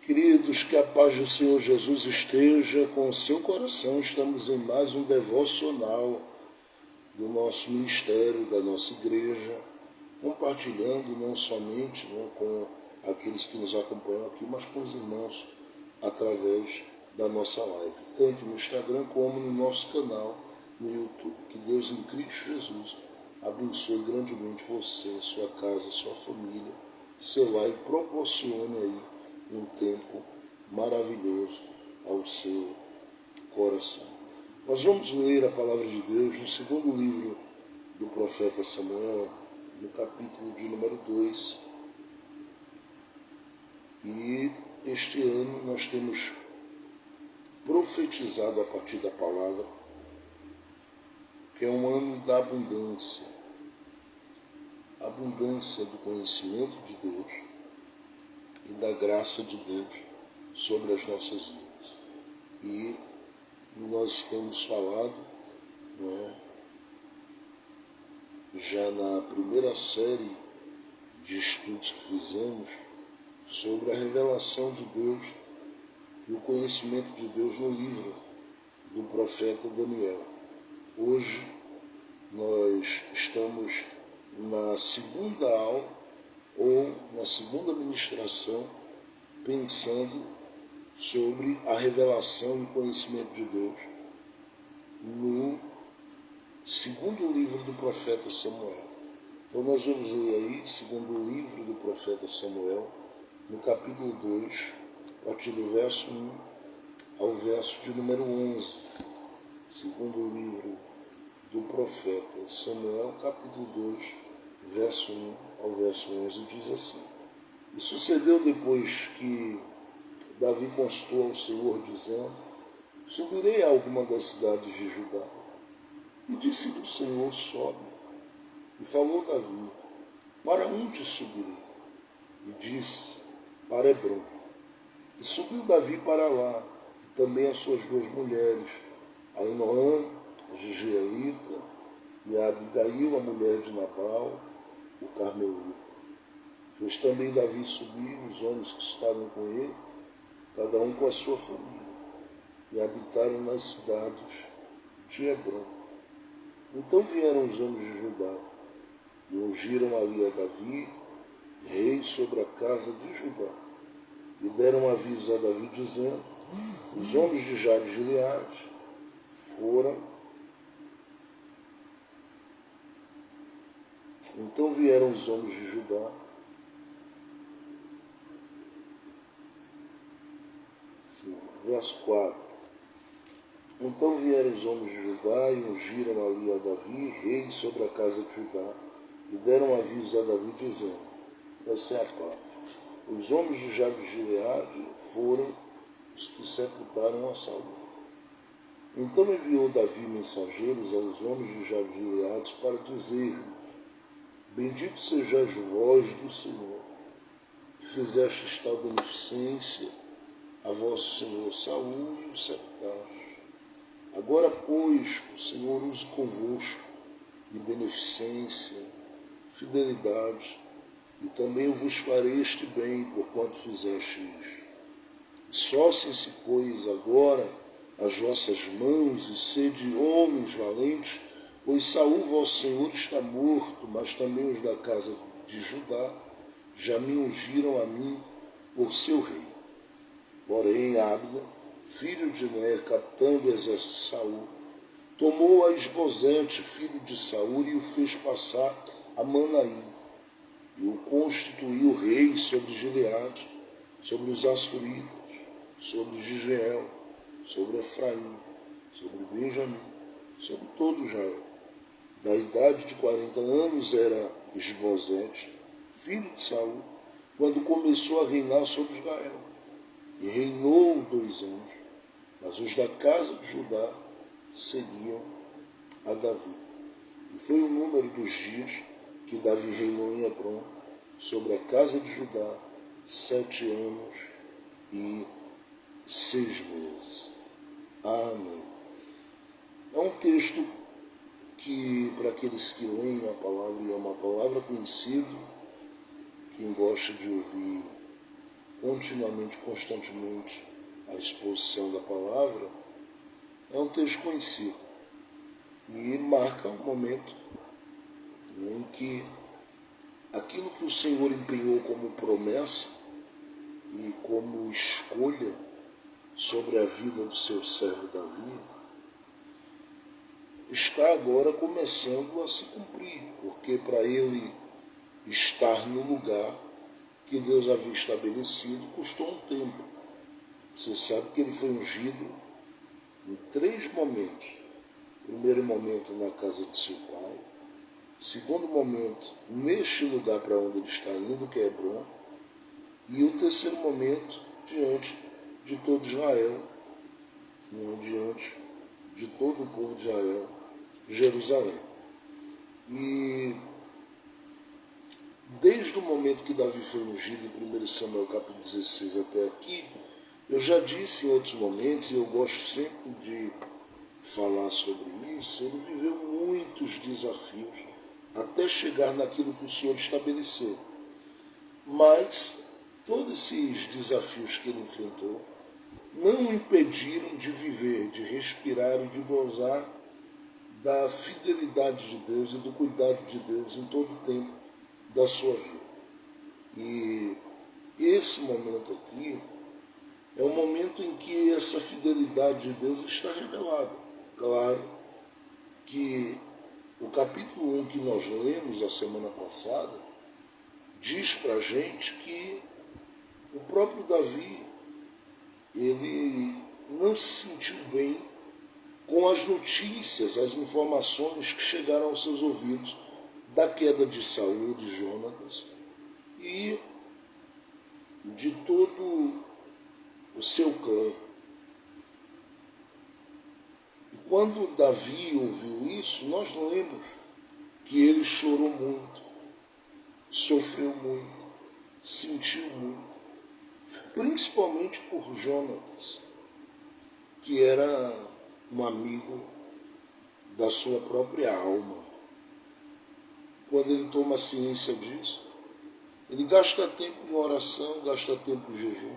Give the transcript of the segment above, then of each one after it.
Queridos, que a paz do Senhor Jesus esteja com o seu coração. Estamos em mais um devocional do nosso ministério, da nossa igreja, compartilhando não somente com aqueles que nos acompanham aqui, mas com os irmãos através da nossa live, tanto no Instagram como no nosso canal no YouTube. Que Deus em Cristo Jesus abençoe grandemente você, sua casa, sua família, seu lar e proporcione aí um tempo maravilhoso ao seu coração. Nós vamos ler a palavra de Deus no segundo livro do profeta Samuel, no capítulo de número 2. E este ano nós temos profetizado a partir da palavra que é um ano da abundância do conhecimento de Deus e da graça de Deus sobre as nossas vidas. E nós temos falado, já na primeira série de estudos que fizemos, sobre a revelação de Deus e o conhecimento de Deus no livro do profeta Daniel. Hoje nós estamos na segunda aula, ou na segunda ministração, pensando sobre a revelação e conhecimento de Deus no segundo livro do profeta Samuel. Então nós vamos ler aí, segundo livro do profeta Samuel, no capítulo 2, a partir do verso 1 ao verso de número 11. Segundo livro do profeta Samuel, capítulo 2, verso 1 ao verso 11, diz assim: E sucedeu depois que Davi consultou ao Senhor, dizendo: Subirei a alguma das cidades de Judá. E disse-lhe o Senhor: Sobe. E falou Davi: Para onde subirei? E disse: Para Hebrom. E subiu Davi para lá, e também as suas duas mulheres, Ainoã, a Jezreelita, e a Abigail, a mulher de Nabal, o Carmelita. Fez também Davi subir os homens que estavam com ele, cada um com a sua família, e habitaram nas cidades de Hebrom. Então vieram os homens de Judá, e ungiram ali a Davi, rei sobre a casa de Judá. E deram aviso a Davi, dizendo: Os homens de Jabes de Gileade foram. Então vieram os homens de Judá, verso 4. Então vieram os homens de Judá e ungiram ali a Davi, rei sobre a casa de Judá, e deram aviso a Davi, dizendo: Essa é a parte. Os homens de Jabes de Gileade foram os que sepultaram a Saul. Então enviou Davi mensageiros aos homens de Jabes de Gileade para dizer-lhes: Bendito sejais vós do Senhor, que fizestes tal beneficência a vosso senhor Saul e o sepultastes. Agora, pois, o Senhor use convosco de beneficência, fidelidade, e também eu vos farei este bem, porquanto fizeste isto. Sócem-se, pois, agora as vossas mãos, e sede homens valentes, pois Saul, vosso senhor, está morto, mas também os da casa de Judá já me ungiram a mim por seu rei. Porém, Abner, filho de Ner, capitão do exército de Saul, tomou a Isbosete, filho de Saul, e o fez passar a Manaim, e o constituiu rei sobre Gileade, sobre os Assuritas, sobre Jigeel, sobre Efraim, sobre Benjamim, sobre todo Israel. Da idade de 40 anos era Isbosete, filho de Saul, quando começou a reinar sobre Israel. E reinou 2 anos, mas os da casa de Judá seguiam a Davi. E foi o número dos dias que Davi reinou em Hebrom sobre a casa de Judá 7 anos e 6 meses. Amém. É um texto que, para aqueles que leem a palavra, é uma palavra conhecida, quem gosta de ouvir continuamente, constantemente a exposição da palavra, é um texto conhecido e marca um momento em que aquilo que o Senhor empenhou como promessa e como escolha sobre a vida do seu servo Davi, está agora começando a se cumprir, porque para ele estar no lugar que Deus havia estabelecido custou um tempo. Você sabe que ele foi ungido em 3 momentos. Primeiro momento na casa de seu pai, segundo momento neste lugar para onde ele está indo, que é Hebrom, e o terceiro momento diante de todo Israel, diante de todo o povo de Israel, Jerusalém. E desde o momento que Davi foi ungido em 1 Samuel capítulo 16 até aqui, eu já disse em outros momentos, e eu gosto sempre de falar sobre isso, ele viveu muitos desafios até chegar naquilo que o Senhor estabeleceu. Mas todos esses desafios que ele enfrentou não o impediram de viver, de respirar e de gozar da fidelidade de Deus e do cuidado de Deus em todo o tempo da sua vida. E esse momento aqui é um momento em que essa fidelidade de Deus está revelada. Claro que o capítulo 1 que nós lemos a semana passada diz para a gente que o próprio Davi, ele não se sentiu bem com as notícias, as informações que chegaram aos seus ouvidos da queda de Saul, de Jonatas e de todo o seu clã. E quando Davi ouviu isso, nós lemos que ele chorou muito, sofreu muito, sentiu muito, principalmente por Jonatas, que era um amigo da sua própria alma. Quando ele toma ciência disso, ele gasta tempo em oração, gasta tempo em jejum,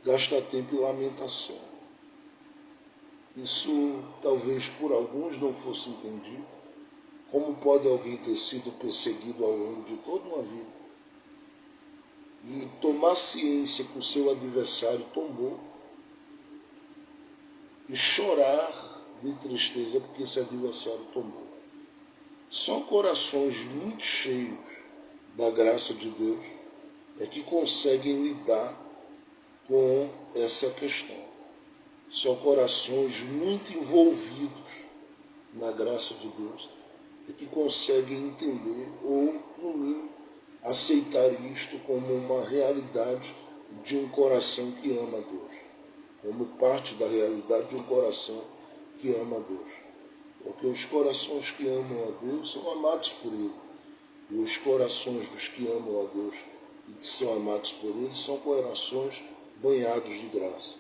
gasta tempo em lamentação. Isso talvez por alguns não fosse entendido. Como pode alguém ter sido perseguido ao longo de toda uma vida e tomar ciência que o seu adversário tombou e chorar de tristeza porque esse adversário tombou? Só corações muito cheios da graça de Deus é que conseguem lidar com essa questão. Só corações muito envolvidos na graça de Deus é que conseguem entender ou, no mínimo, aceitar isto como uma realidade de um coração que ama a Deus, como parte da realidade de um coração que ama a Deus. Porque os corações que amam a Deus são amados por Ele. E os corações dos que amam a Deus e que são amados por Ele são corações banhados de graça.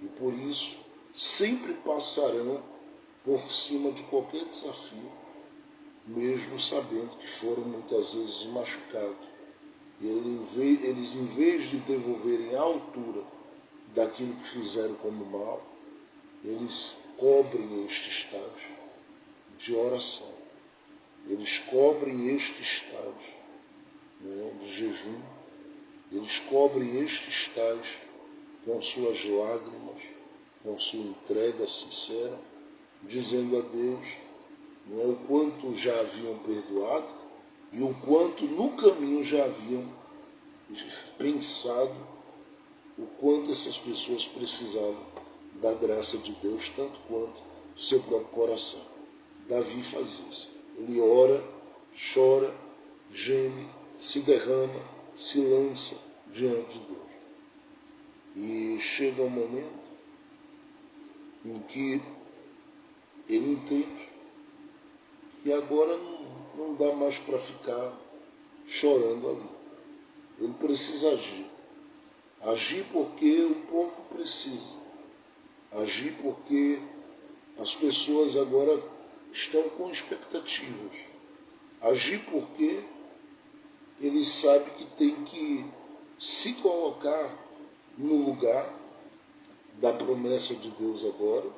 E por isso sempre passarão por cima de qualquer desafio, mesmo sabendo que foram muitas vezes machucados. Eles, em vez de devolverem à altura daquilo que fizeram como mal, eles cobrem este estágio de oração. Eles cobrem este estágio de jejum. Eles cobrem este estágio com suas lágrimas, com sua entrega sincera, dizendo a Deus o quanto já haviam perdoado e o quanto no caminho já haviam pensado o quanto essas pessoas precisavam da graça de Deus, tanto quanto o seu próprio coração. Davi faz isso. Ele ora, chora, geme, se derrama, se lança diante de Deus. E chega um momento em que ele entende que agora não dá mais para ficar chorando ali. Ele precisa agir. Agir porque o povo precisa. Agir porque as pessoas agora estão com expectativas. Agir porque ele sabe que tem que se colocar no lugar da promessa de Deus agora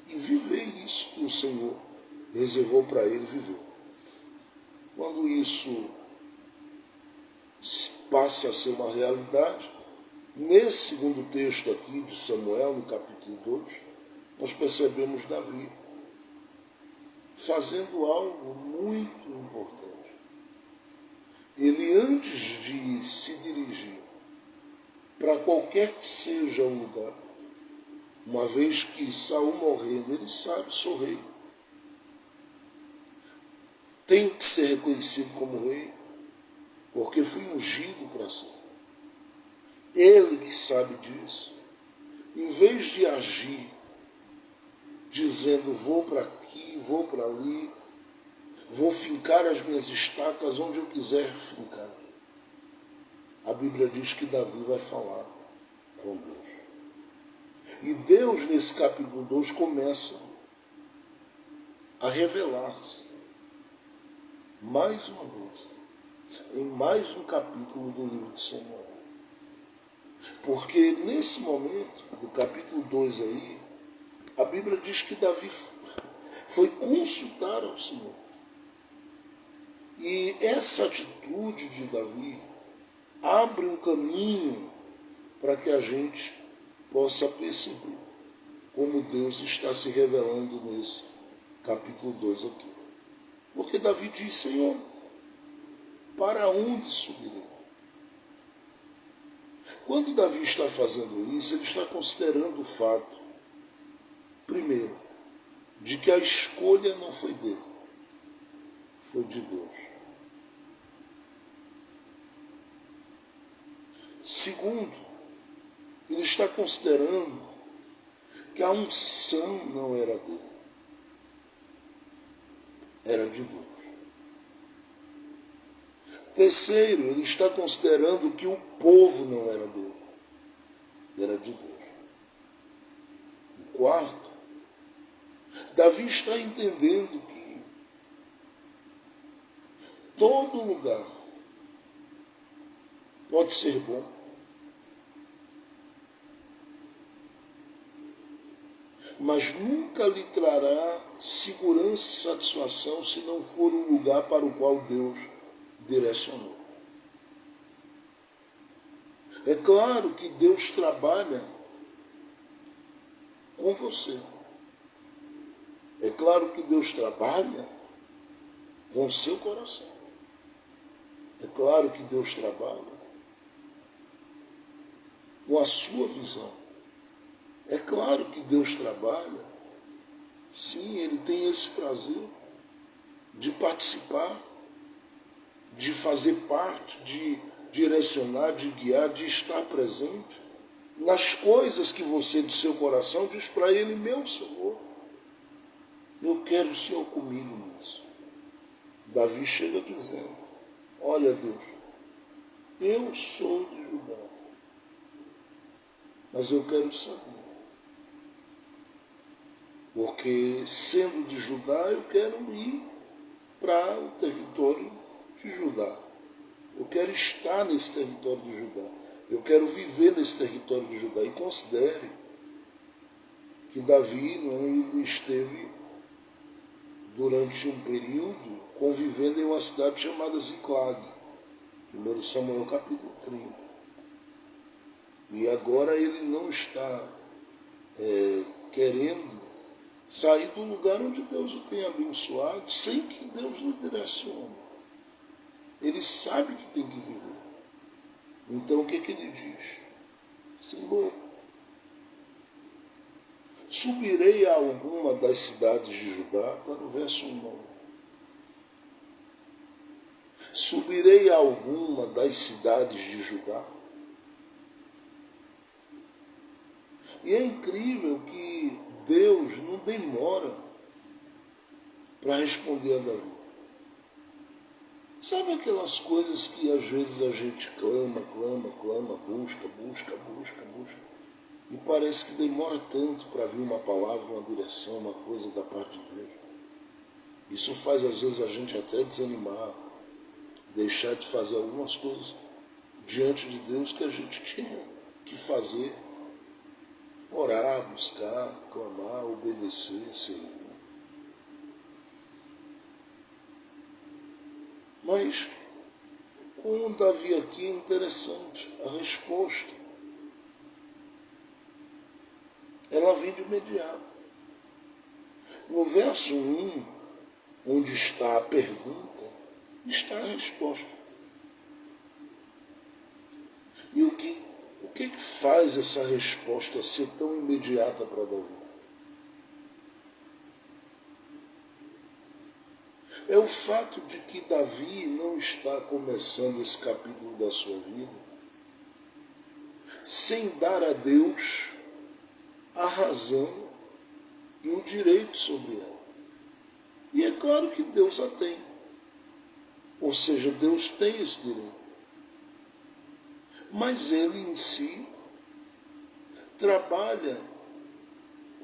e viver isso que o Senhor reservou para ele viver. Quando isso passe a ser uma realidade, nesse segundo texto aqui de Samuel, no capítulo 2, nós percebemos Davi fazendo algo muito importante. Ele, antes de se dirigir para qualquer que seja o lugar, uma vez que Saul morrendo, ele sabe, sou rei. Tenho que ser reconhecido como rei, porque fui ungido para ser. Ele que sabe disso, em vez de agir dizendo vou para aqui, vou para ali, vou fincar as minhas estacas onde eu quiser fincar, a Bíblia diz que Davi vai falar com Deus. E Deus, nesse capítulo 2, começa a revelar-se mais uma vez, em mais um capítulo do livro de Samuel. Porque nesse momento, do capítulo 2 aí, a Bíblia diz que Davi foi consultar ao Senhor. E essa atitude de Davi abre um caminho para que a gente possa perceber como Deus está se revelando nesse capítulo 2 aqui. Porque Davi diz, Senhor, para onde subirei? Quando Davi está fazendo isso, ele está considerando o fato, primeiro, de que a escolha não foi dele, foi de Deus. Segundo, ele está considerando que a unção não era dele, era de Deus. Terceiro, ele está considerando que o povo não era dele, era de Deus. E quarto, Davi está entendendo que todo lugar pode ser bom, mas nunca lhe trará segurança e satisfação se não for um lugar para o qual Deus direcionou. É claro que Deus trabalha com você. É claro que Deus trabalha com o seu coração. É claro que Deus trabalha com a sua visão. É claro que Deus trabalha, sim, Ele tem esse prazer de participar, de fazer parte, de direcionar, de guiar, de estar presente nas coisas que você, de seu coração, diz para Ele, meu Senhor, eu quero o Senhor comigo nisso. Davi chega dizendo, olha Deus, eu sou de Judá, mas eu quero saber, porque sendo de Judá eu quero ir para o território de Judá. Eu quero estar nesse território de Judá. Eu quero viver nesse território de Judá. E considere que Davi ele esteve durante um período convivendo em uma cidade chamada Ziclag. 1 Samuel capítulo 30. E agora ele não está querendo sair do lugar onde Deus o tem abençoado sem que Deus lhe direcione. Ele sabe que tem que viver. Então o que ele diz? Senhor, subirei a alguma das cidades de Judá, está no verso 9. Subirei a alguma das cidades de Judá. E é incrível que Deus não demora para responder a Davi. Sabe aquelas coisas que às vezes a gente clama, busca, e parece que demora tanto para vir uma palavra, uma direção, uma coisa da parte de Deus. Isso faz às vezes a gente até desanimar, deixar de fazer algumas coisas diante de Deus que a gente que fazer: orar, buscar, clamar, obedecer, servir. Mas com Davi aqui é interessante, a resposta, ela vem de imediato. No verso 1, onde está a pergunta, está a resposta. E o que faz essa resposta ser tão imediata para Davi? É o fato de que Davi não está começando esse capítulo da sua vida sem dar a Deus a razão e o direito sobre ela. E é claro que Deus a tem. Ou seja, Deus tem esse direito. Mas ele em si trabalha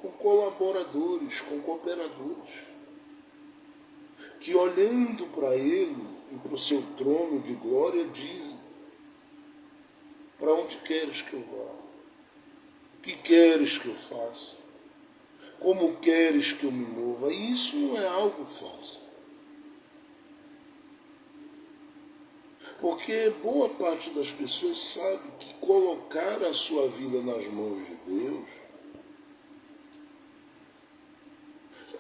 com colaboradores, com cooperadores, que olhando para ele e para o seu trono de glória dizem: para onde queres que eu vá? O que queres que eu faça? Como queres que eu me mova? E isso não é algo fácil. Porque boa parte das pessoas sabe que colocar a sua vida nas mãos de Deus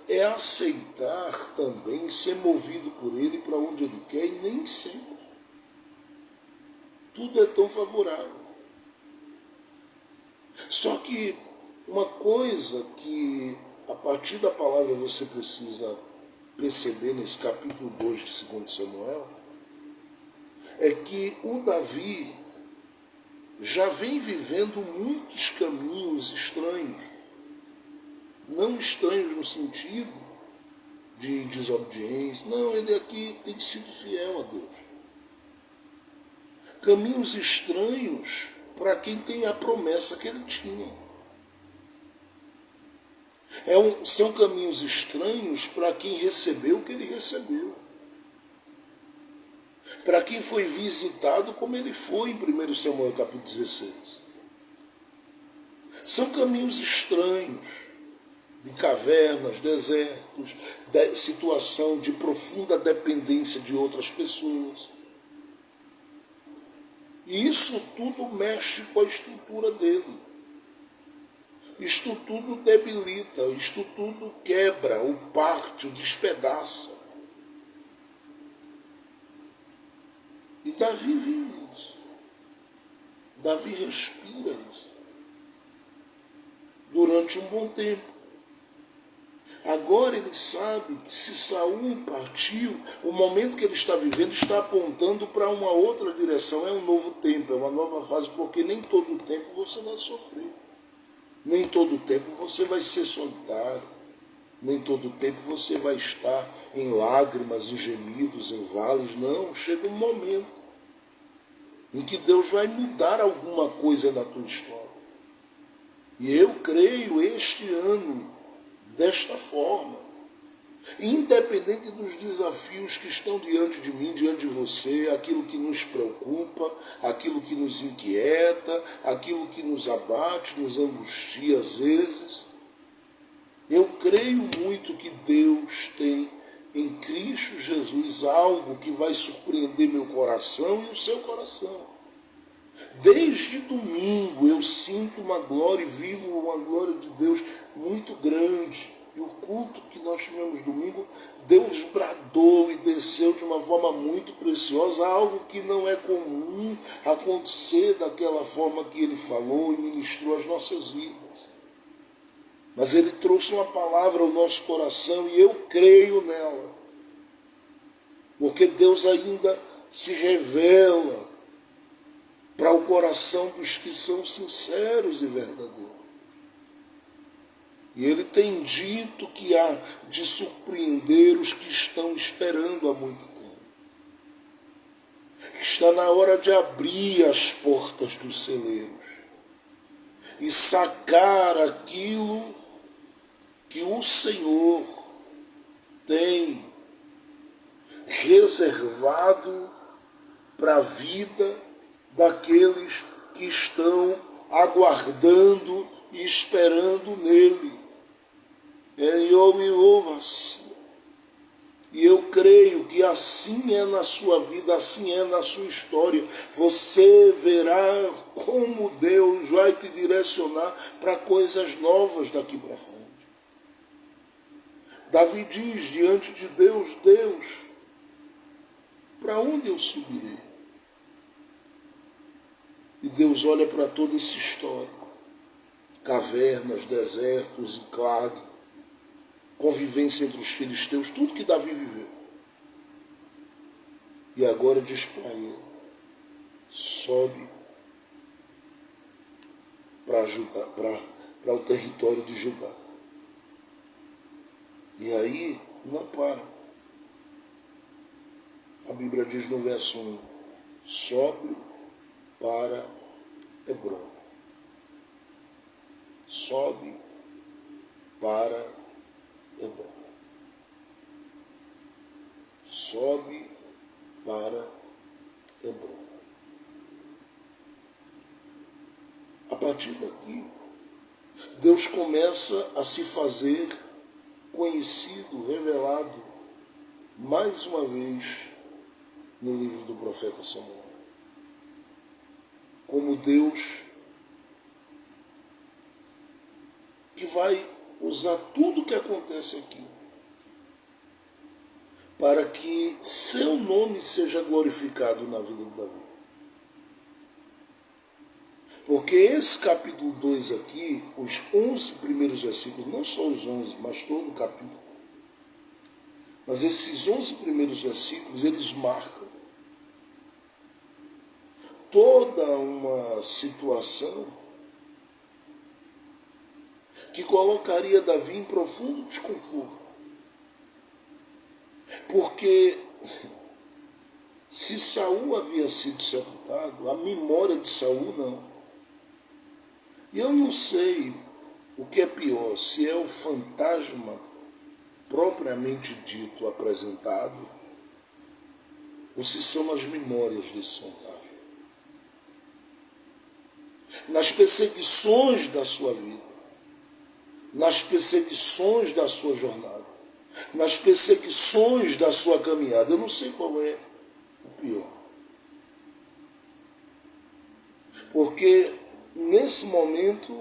é aceitar também ser movido por Ele para onde Ele quer, e nem sempre tudo é tão favorável. Só que uma coisa que a partir da palavra você precisa perceber nesse capítulo 2 de 2 Samuel é que o Davi já vem vivendo muitos caminhos estranhos. Não estranhos no sentido de desobediência. Não, ele aqui tem sido fiel a Deus. Caminhos estranhos para quem tem a promessa que ele tinha. São caminhos estranhos para quem recebeu o que ele recebeu. Para quem foi visitado como ele foi em 1 Samuel capítulo 16. São caminhos estranhos, de cavernas, desertos, de situação de profunda dependência de outras pessoas. E isso tudo mexe com a estrutura dele. Isto tudo debilita, isto tudo quebra, o parte, o despedaça. E Davi vive isso. Davi respira isso. Durante um bom tempo. Agora ele sabe que se Saul partiu, o momento que ele está vivendo está apontando para uma outra direção. É um novo tempo, é uma nova fase, porque nem todo o tempo você vai sofrer. Nem todo o tempo você vai ser solitário. Nem todo o tempo você vai estar em lágrimas, em gemidos, em vales. Não, chega um momento em que Deus vai mudar alguma coisa na tua história. E eu creio este ano desta forma. Independente dos desafios que estão diante de mim, diante de você, aquilo que nos preocupa, aquilo que nos inquieta, aquilo que nos abate, nos angustia às vezes, eu creio muito que Deus tem em Cristo Jesus algo que vai surpreender meu coração e o seu coração. Desde domingo eu sinto uma glória e vivo uma glória de Deus muito grande. E o culto que nós tivemos domingo, Deus bradou e desceu de uma forma muito preciosa, algo que não é comum acontecer daquela forma que Ele falou e ministrou as nossas vidas. Mas Ele trouxe uma palavra ao nosso coração e eu creio nela. Porque Deus ainda se revela para o coração dos que são sinceros e verdadeiros. E Ele tem dito que há de surpreender os que estão esperando há muito tempo. Que está na hora de abrir as portas dos celeiros e sacar aquilo que o Senhor tem reservado para a vida daqueles que estão aguardando e esperando nele. E eu creio que assim é na sua vida, assim é na sua história. Você verá como Deus vai te direcionar para coisas novas daqui para frente. Davi diz diante de Deus: Deus, para onde eu subirei? E Deus olha para todo esse histórico. Cavernas, desertos, Ziclag, convivência entre os filisteus, tudo que Davi viveu. E agora diz para ele: sobe para o território de Judá. E aí não para. A Bíblia diz no verso 1: sobe para Hebrom. Sobe para Hebrom. Sobe para Hebrom. A partir daqui, Deus começa a se fazer conhecido, revelado, mais uma vez, no livro do profeta Samuel. Como Deus que vai usar tudo o que acontece aqui para que seu nome seja glorificado na vida de Davi. Porque esse capítulo 2 aqui, os 11 primeiros versículos, não só os 11, mas todo o capítulo, mas esses 11 primeiros versículos, eles marcam toda uma situação que colocaria Davi em profundo desconforto. Porque se Saul havia sido sepultado, a memória de Saul não. E eu não sei o que é pior, se é o fantasma propriamente dito apresentado, ou se são as memórias desse fantasma. Nas perseguições da sua vida, nas perseguições da sua jornada, nas perseguições da sua caminhada, eu não sei qual é o pior. Porque nesse momento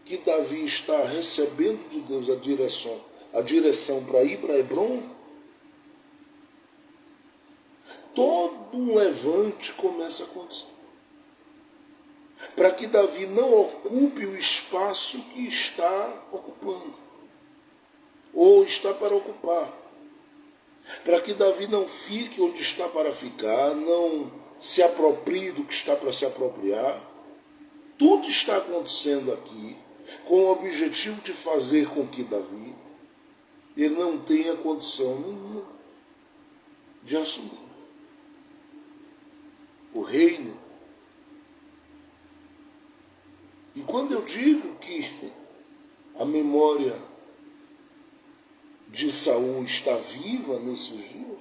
que Davi está recebendo de Deus a direção para ir para Hebrom, todo um levante começa a acontecer. Para que Davi não ocupe o espaço que está ocupando, ou está para ocupar. Para que Davi não fique onde está para ficar, não se aproprie do que está para se apropriar. Tudo está acontecendo aqui com o objetivo de fazer com que Davi ele não tenha condição nenhuma de assumir o reino. E quando eu digo que a memória de Saul está viva nesses dias,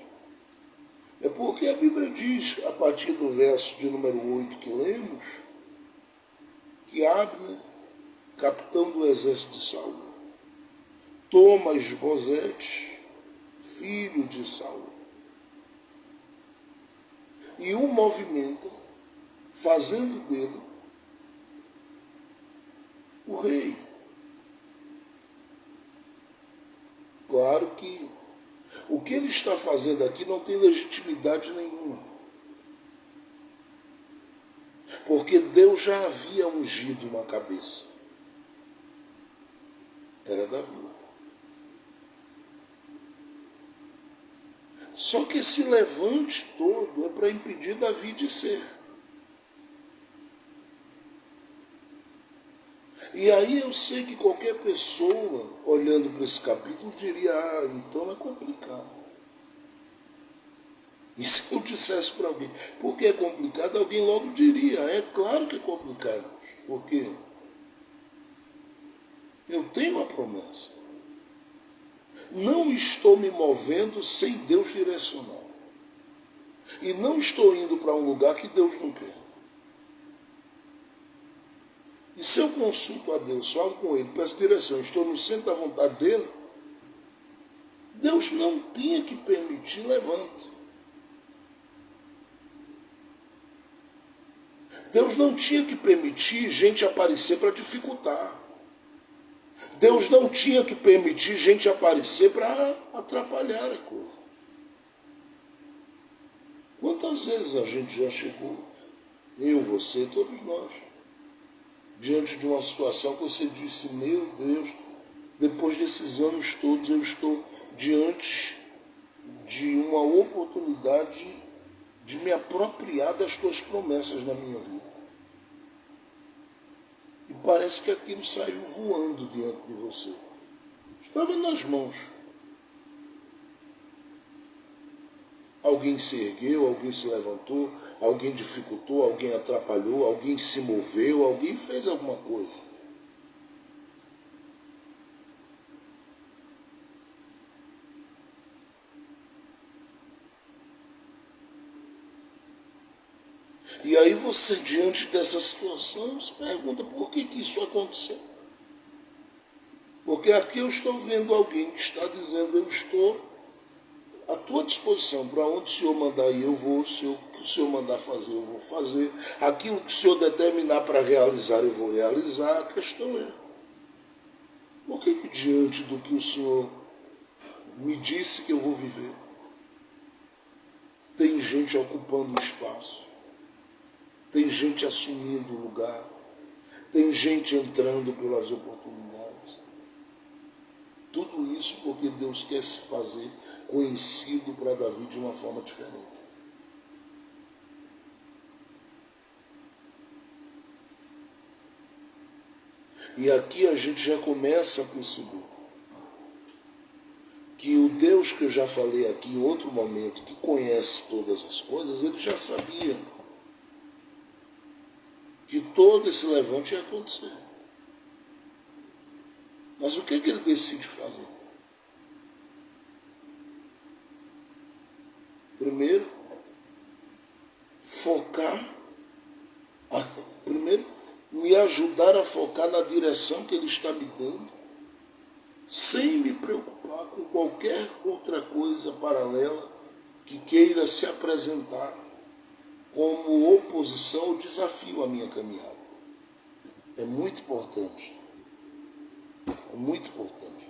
é porque a Bíblia diz, a partir do verso de número 8 que lemos, que Abner, capitão do exército de Saul, toma Esbozete, filho de Saul, e o movimenta, fazendo dele o rei. Claro que o que ele está fazendo aqui não tem legitimidade nenhuma. Porque Deus já havia ungido uma cabeça. Era Davi. Só que esse levante todo é para impedir Davi de ser. E aí eu sei que qualquer pessoa, olhando para esse capítulo, diria, então é complicado. E se eu dissesse para alguém, por que é complicado? Alguém logo diria, é claro que é complicado. Porque eu tenho uma promessa. Não estou me movendo sem Deus direcionar. E não estou indo para um lugar que Deus não quer. E se eu consulto a Deus, falo com Ele, peço direção, estou no centro da vontade dEle, Deus não tinha que permitir levante. Deus não tinha que permitir gente aparecer para dificultar. Deus não tinha que permitir gente aparecer para atrapalhar a coisa. Quantas vezes a gente já chegou, eu, você, todos nós, diante de uma situação que você disse, meu Deus, depois desses anos todos eu estou diante de uma oportunidade de me apropriar das tuas promessas na minha vida. E parece que aquilo saiu voando diante de você. Estava nas mãos. Alguém se ergueu, alguém se levantou, alguém dificultou, alguém atrapalhou, alguém se moveu, alguém fez alguma coisa. E aí você, diante dessa situação, se pergunta por que isso aconteceu. Porque aqui eu estou vendo alguém que está dizendo, eu estou à tua disposição, para onde o Senhor mandar ir eu vou, o que o Senhor mandar fazer eu vou fazer, aquilo que o Senhor determinar para realizar eu vou realizar. A questão é, por que diante do que o Senhor me disse que eu vou viver, tem gente ocupando o espaço? Tem gente assumindo o lugar, tem gente entrando pelas oportunidades. Tudo isso porque Deus quer se fazer conhecido para Davi de uma forma diferente. E aqui a gente já começa a perceber que o Deus que eu já falei aqui em outro momento, que conhece todas as coisas, ele já sabia que todo esse levante ia acontecer. Mas o que ele decide fazer? Primeiro, primeiro, me ajudar a focar na direção que ele está me dando, sem me preocupar com qualquer outra coisa paralela que queira se apresentar como oposição ou desafio à minha caminhada. É muito importante. É muito importante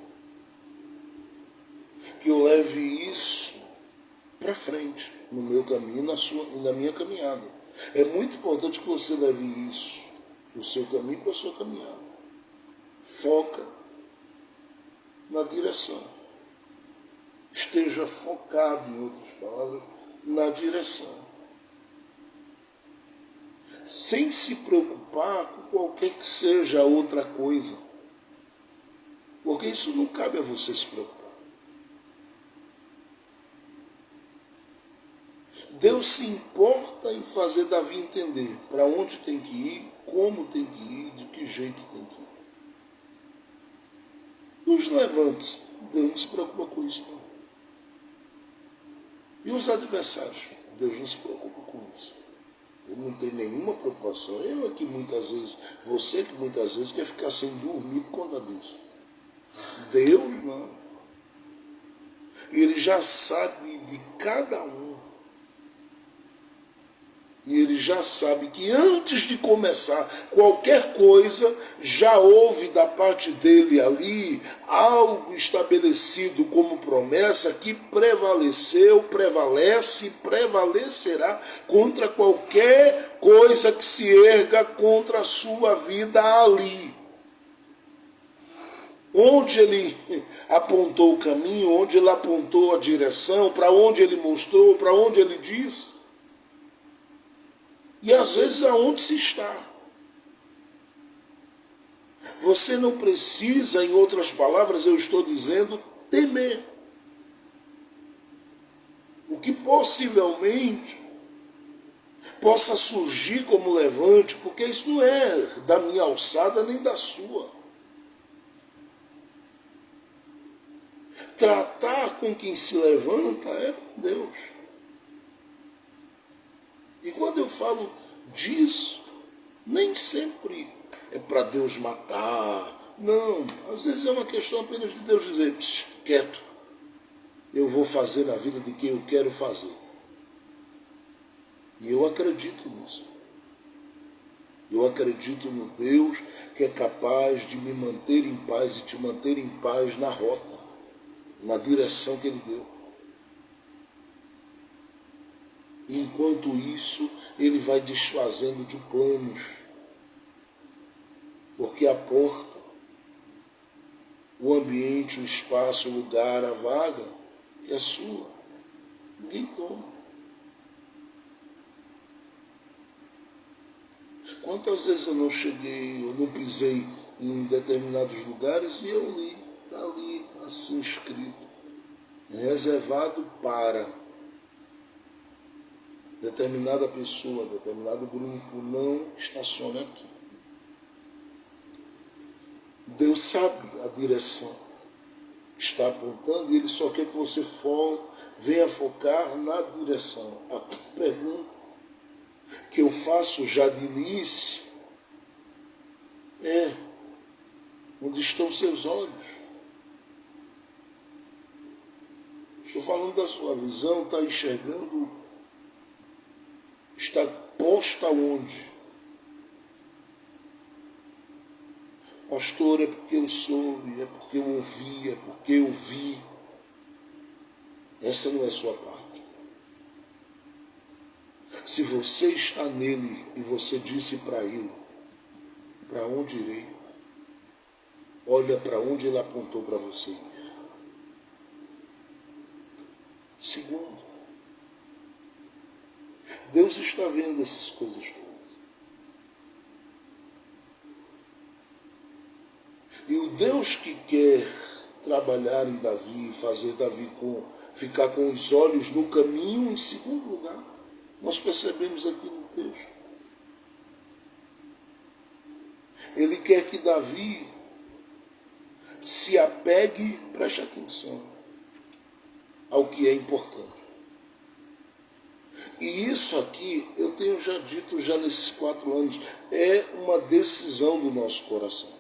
que eu leve isso para frente no meu caminho e na minha caminhada. É muito importante que você leve isso do seu caminho para a sua caminhada. Foca na direção. Esteja focado, em outras palavras, na direção. Sem se preocupar com qualquer que seja outra coisa. Porque isso não cabe a você se preocupar. Deus se importa em fazer Davi entender para onde tem que ir, como tem que ir, de que jeito tem que ir. E os levantes, Deus não se preocupa com isso, não. E os adversários, Deus não se preocupa com isso. Ele não tem nenhuma preocupação. Eu aqui muitas vezes, você que muitas vezes quer ficar sem dormir por conta disso. Deus não. E ele já sabe de cada um. E ele já sabe que antes de começar qualquer coisa, já houve da parte dele ali algo estabelecido como promessa que prevaleceu, prevalece e prevalecerá contra qualquer coisa que se erga contra a sua vida ali. Onde ele apontou o caminho, onde ele apontou a direção, para onde ele mostrou, para onde ele disse. E às vezes aonde se está. Você não precisa, em outras palavras, eu estou dizendo, temer. O que possivelmente possa surgir como levante, porque isso não é da minha alçada nem da sua. Tratar com quem se levanta é com Deus. E quando eu falo disso, nem sempre é para Deus matar. Não, às vezes é uma questão apenas de Deus dizer, quieto, eu vou fazer na vida de quem eu quero fazer. E eu acredito nisso. Eu acredito no Deus que é capaz de me manter em paz e te manter em paz na rota, na direção que Ele deu. Enquanto isso, Ele vai desfazendo de planos, porque a porta, o ambiente, o espaço, o lugar, a vaga, que é sua, ninguém toma. Quantas vezes eu não cheguei, eu não pisei em determinados lugares e eu li, está ali assim escrito, reservado para determinada pessoa, determinado grupo, não estacione aqui. Deus sabe a direção que está apontando e Ele só quer que você venha focar na direção. A pergunta que eu faço já de início é: onde estão seus olhos? Estou falando da sua visão, está enxergando, está posta onde? Pastor, é porque eu soube, é porque eu ouvi, é porque eu vi. Essa não é sua parte. Se você está nele e você disse para ele, para onde irei? Olha para onde ele apontou para você ir. Segundo, Deus está vendo essas coisas todas. E o Deus que quer trabalhar em Davi, fazer Davi ficar com os olhos no caminho, em segundo lugar, nós percebemos aqui no texto. Ele quer que Davi se apegue, preste atenção, ao que é importante. E isso aqui, eu tenho já dito já nesses 4 anos, é uma decisão do nosso coração.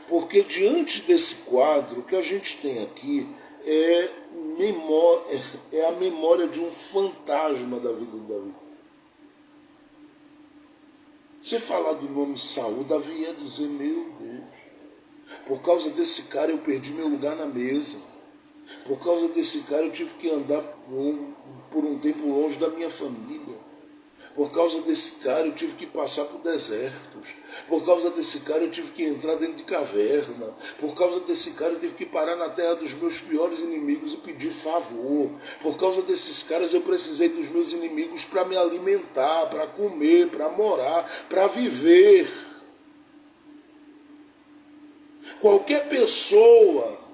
Porque diante desse quadro, o que a gente tem aqui é a memória de um fantasma da vida de Davi. Você falar do nome Saul, Davi ia dizer, meu Deus, por causa desse cara eu perdi meu lugar na mesa. Por causa desse cara eu tive que andar por um tempo longe da minha família. Por causa desse cara eu tive que passar por desertos. Por causa desse cara eu tive que entrar dentro de caverna. Por causa desse cara eu tive que parar na terra dos meus piores inimigos e pedir favor. Por causa desses caras eu precisei dos meus inimigos para me alimentar, para comer, para morar, para viver. Qualquer pessoa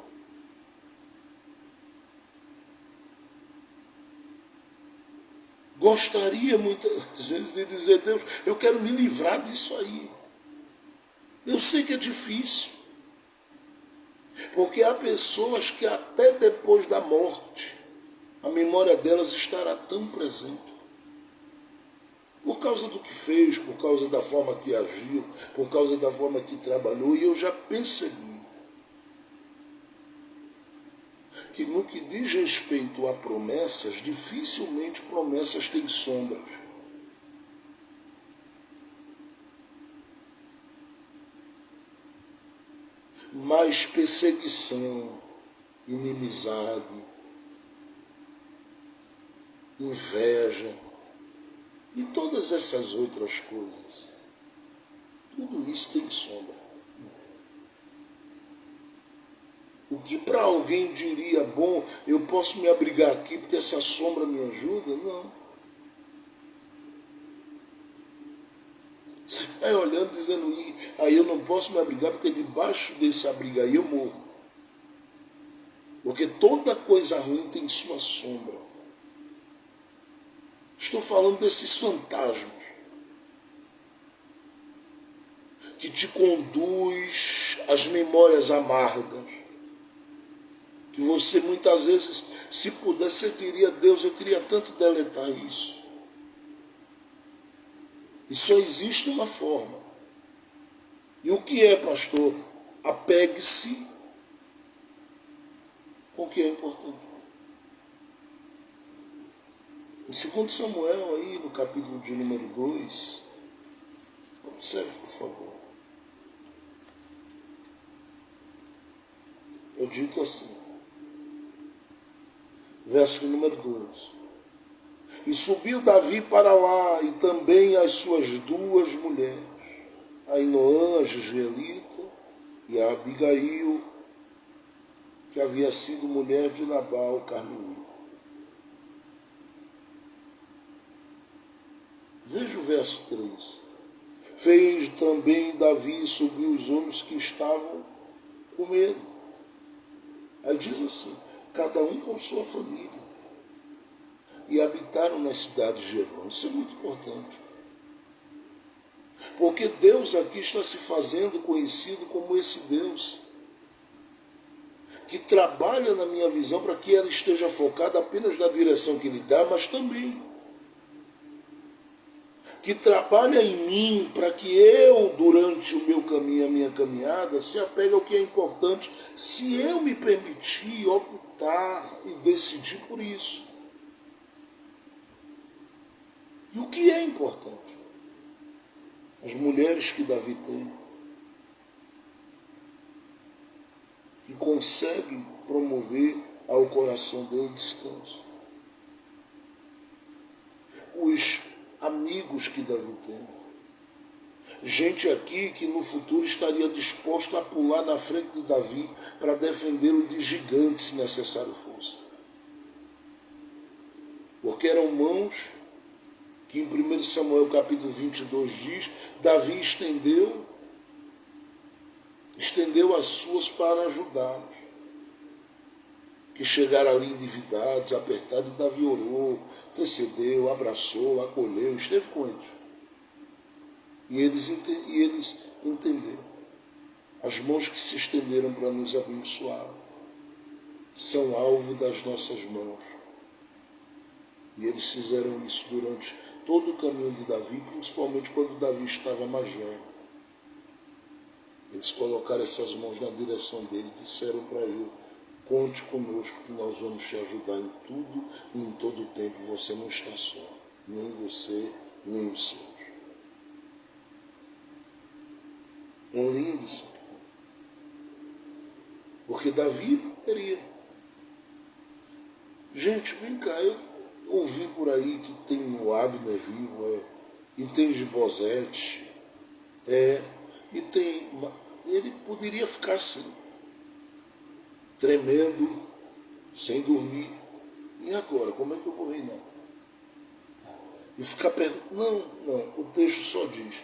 gostaria muitas vezes de dizer, Deus, eu quero me livrar disso aí. Eu sei que é difícil. Porque há pessoas que até depois da morte, a memória delas estará tão presente. Por causa do que fez, por causa da forma que agiu, por causa da forma que trabalhou. E eu já percebi que no que diz respeito a promessas, dificilmente promessas têm sombras. Mas perseguição, inimizade, inveja e todas essas outras coisas, tudo isso tem sombra. O que para alguém diria, bom, eu posso me abrigar aqui porque essa sombra me ajuda? Não. Você vai olhando dizendo, aí eu não posso me abrigar porque debaixo desse abrigo aí eu morro. Porque toda coisa ruim tem sua sombra. Estou falando desses fantasmas que te conduz às memórias amargas. Que você muitas vezes, se pudesse, você diria, Deus, eu queria tanto deletar isso. E só existe uma forma. E o que é, pastor? Apegue-se com o que é importante. Em 2 Samuel, aí no capítulo de número 2, observe, por favor. Eu dito assim, verso de número 2. E subiu Davi para lá, e também as suas duas mulheres, a Ainoã, a Jezreelita, e a Abigail, que havia sido mulher de Nabal, carmelita. Veja o verso 3. Fez também Davi subir os homens que estavam com ele. Aí diz assim, cada um com sua família. E habitaram nas cidades de Hebron. Isso é muito importante. Porque Deus aqui está se fazendo conhecido como esse Deus que trabalha na minha visão para que ela esteja focada apenas na direção que Ele dá, mas também que trabalha em mim para que eu, durante o meu caminho, a minha caminhada, se apegue ao que é importante, se eu me permitir optar e decidir por isso. E o que é importante? As mulheres que Davi tem, que conseguem promover ao coração dele descanso. Os amigos que Davi tem. Gente aqui que no futuro estaria disposto a pular na frente de Davi para defendê-lo de gigante se necessário fosse. Porque eram mãos que em 1 Samuel capítulo 22 diz, Davi estendeu as suas para ajudá-los. Que chegaram ali endividados, apertados, e Davi orou, intercedeu, abraçou, acolheu, esteve com eles. E eles entenderam. As mãos que se estenderam para nos abençoar são alvo das nossas mãos. E eles fizeram isso durante todo o caminho de Davi, principalmente quando Davi estava mais velho. Eles colocaram essas mãos na direção dele e disseram para ele, conte conosco que nós vamos te ajudar em tudo e em todo o tempo. Você não está só, nem você, nem os seus. É lindo isso. Porque Davi poderia. Gente, vem cá, eu ouvi por aí que tem o Abner vivo, e tem Esbozete, e tem. Ele poderia ficar assim, tremendo, sem dormir. E agora, como é que eu vou reinar? E ficar perguntando. Não, o texto só diz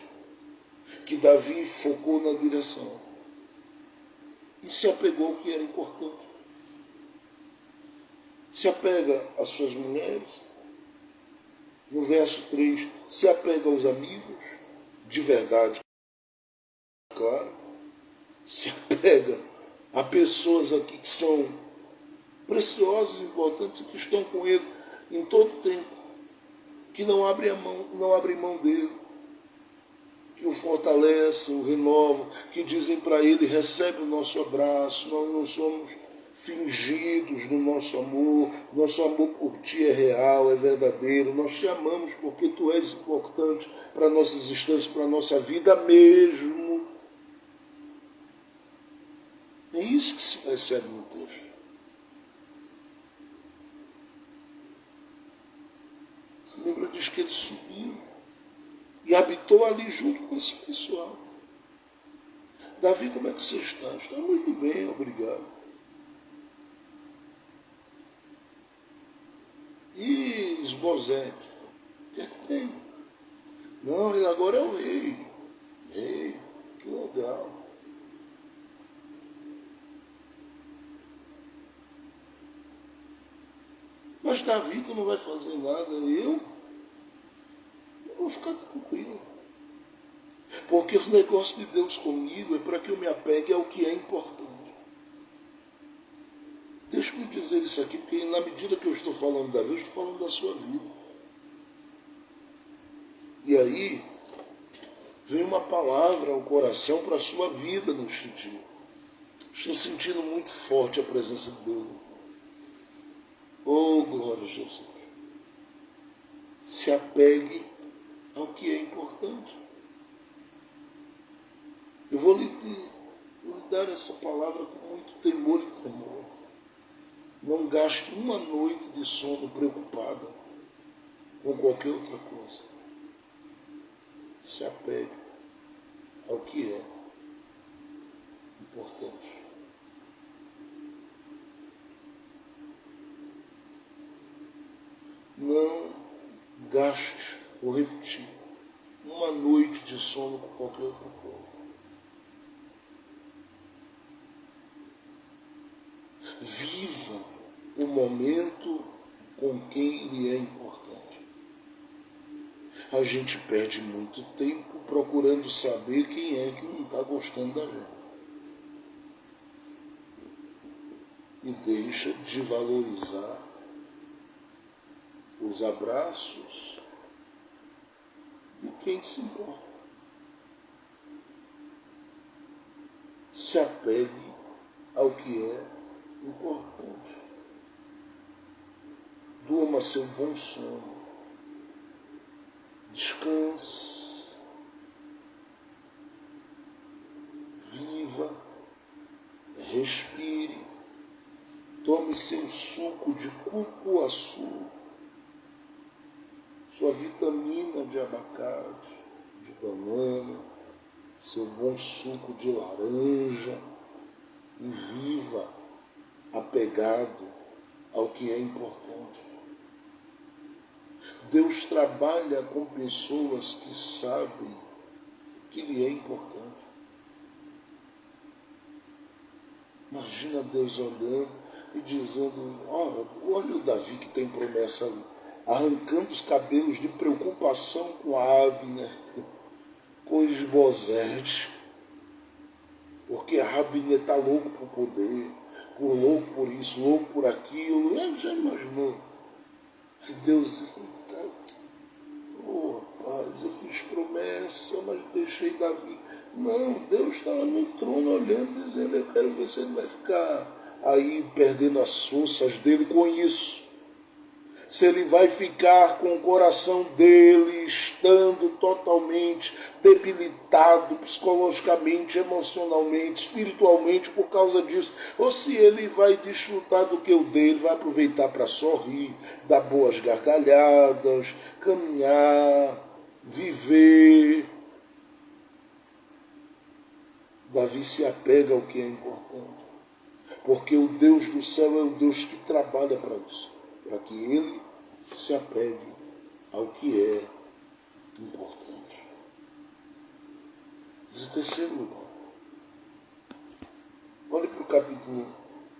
que Davi focou na direção e se apegou ao que era importante. Se apega às suas mulheres. No verso 3, se apega aos amigos, de verdade, claro. Se apega a pessoas aqui que são preciosas, importantes e que estão com ele em todo o tempo, que não abrem mão dele, que o fortalecem, o renovam, que dizem para ele, recebe o nosso abraço, nós não somos fingidos no nosso amor por ti é real, é verdadeiro, nós te amamos porque tu és importante para a nossa existência, para a nossa vida mesmo. É isso que se percebe no texto. A Bíblia diz que ele subiu e habitou ali junto com esse pessoal. Davi, como é que você está? Está muito bem, obrigado. E Esbozete, o que é que tem? Não, ele agora é o rei. Rei, que legal. Mas Davi, tu não vai fazer nada. Eu vou ficar tranquilo. Porque o negócio de Deus comigo é para que eu me apegue ao que é importante. Deixa-me dizer isso aqui, porque na medida que eu estou falando da vida, eu estou falando da sua vida. E aí, Vem uma palavra ao coração para a sua vida neste dia. Estou sentindo muito forte a presença de Deus. Oh, glória a Jesus. Se apegue ao que é importante. Eu vou lhe dar essa palavra com muito temor e tremor. Não gaste uma noite de sono preocupada com qualquer outra coisa. Se apegue ao que é importante. Não gaste, vou repetir, uma noite de sono com qualquer outra coisa. Viva o momento com quem lhe é importante. A gente perde muito tempo procurando saber quem é que não está gostando da gente. E deixa de valorizar os abraços de quem se importa. Se apegue ao que é importante. Durma seu bom sono. Descanse. Viva. Respire. Tome seu suco de cupuaçu. Sua vitamina de abacate, de banana, seu bom suco de laranja e viva apegado ao que é importante. Deus trabalha com pessoas que sabem o que lhe é importante. Imagina Deus olhando e dizendo, olha o Davi que tem promessa ali, arrancando os cabelos de preocupação com a Abner, com Isbosete, porque a Abner está louco por poder, louco por isso, louco por aquilo. Já imaginou? E Deus, rapaz, eu fiz promessa, mas deixei Davi. Não, Deus estava no trono olhando, dizendo, eu quero ver se ele vai ficar aí perdendo as forças dele com isso. Se ele vai ficar com o coração dele estando totalmente debilitado psicologicamente, emocionalmente, espiritualmente por causa disso, ou se ele vai desfrutar do que o dele, vai aproveitar para sorrir, dar boas gargalhadas, caminhar, viver. Davi se apega ao que é importante, porque o Deus do céu é o Deus que trabalha para isso, para que ele se apegue ao que é importante. Mas em terceiro lugar, olhe para o capítulo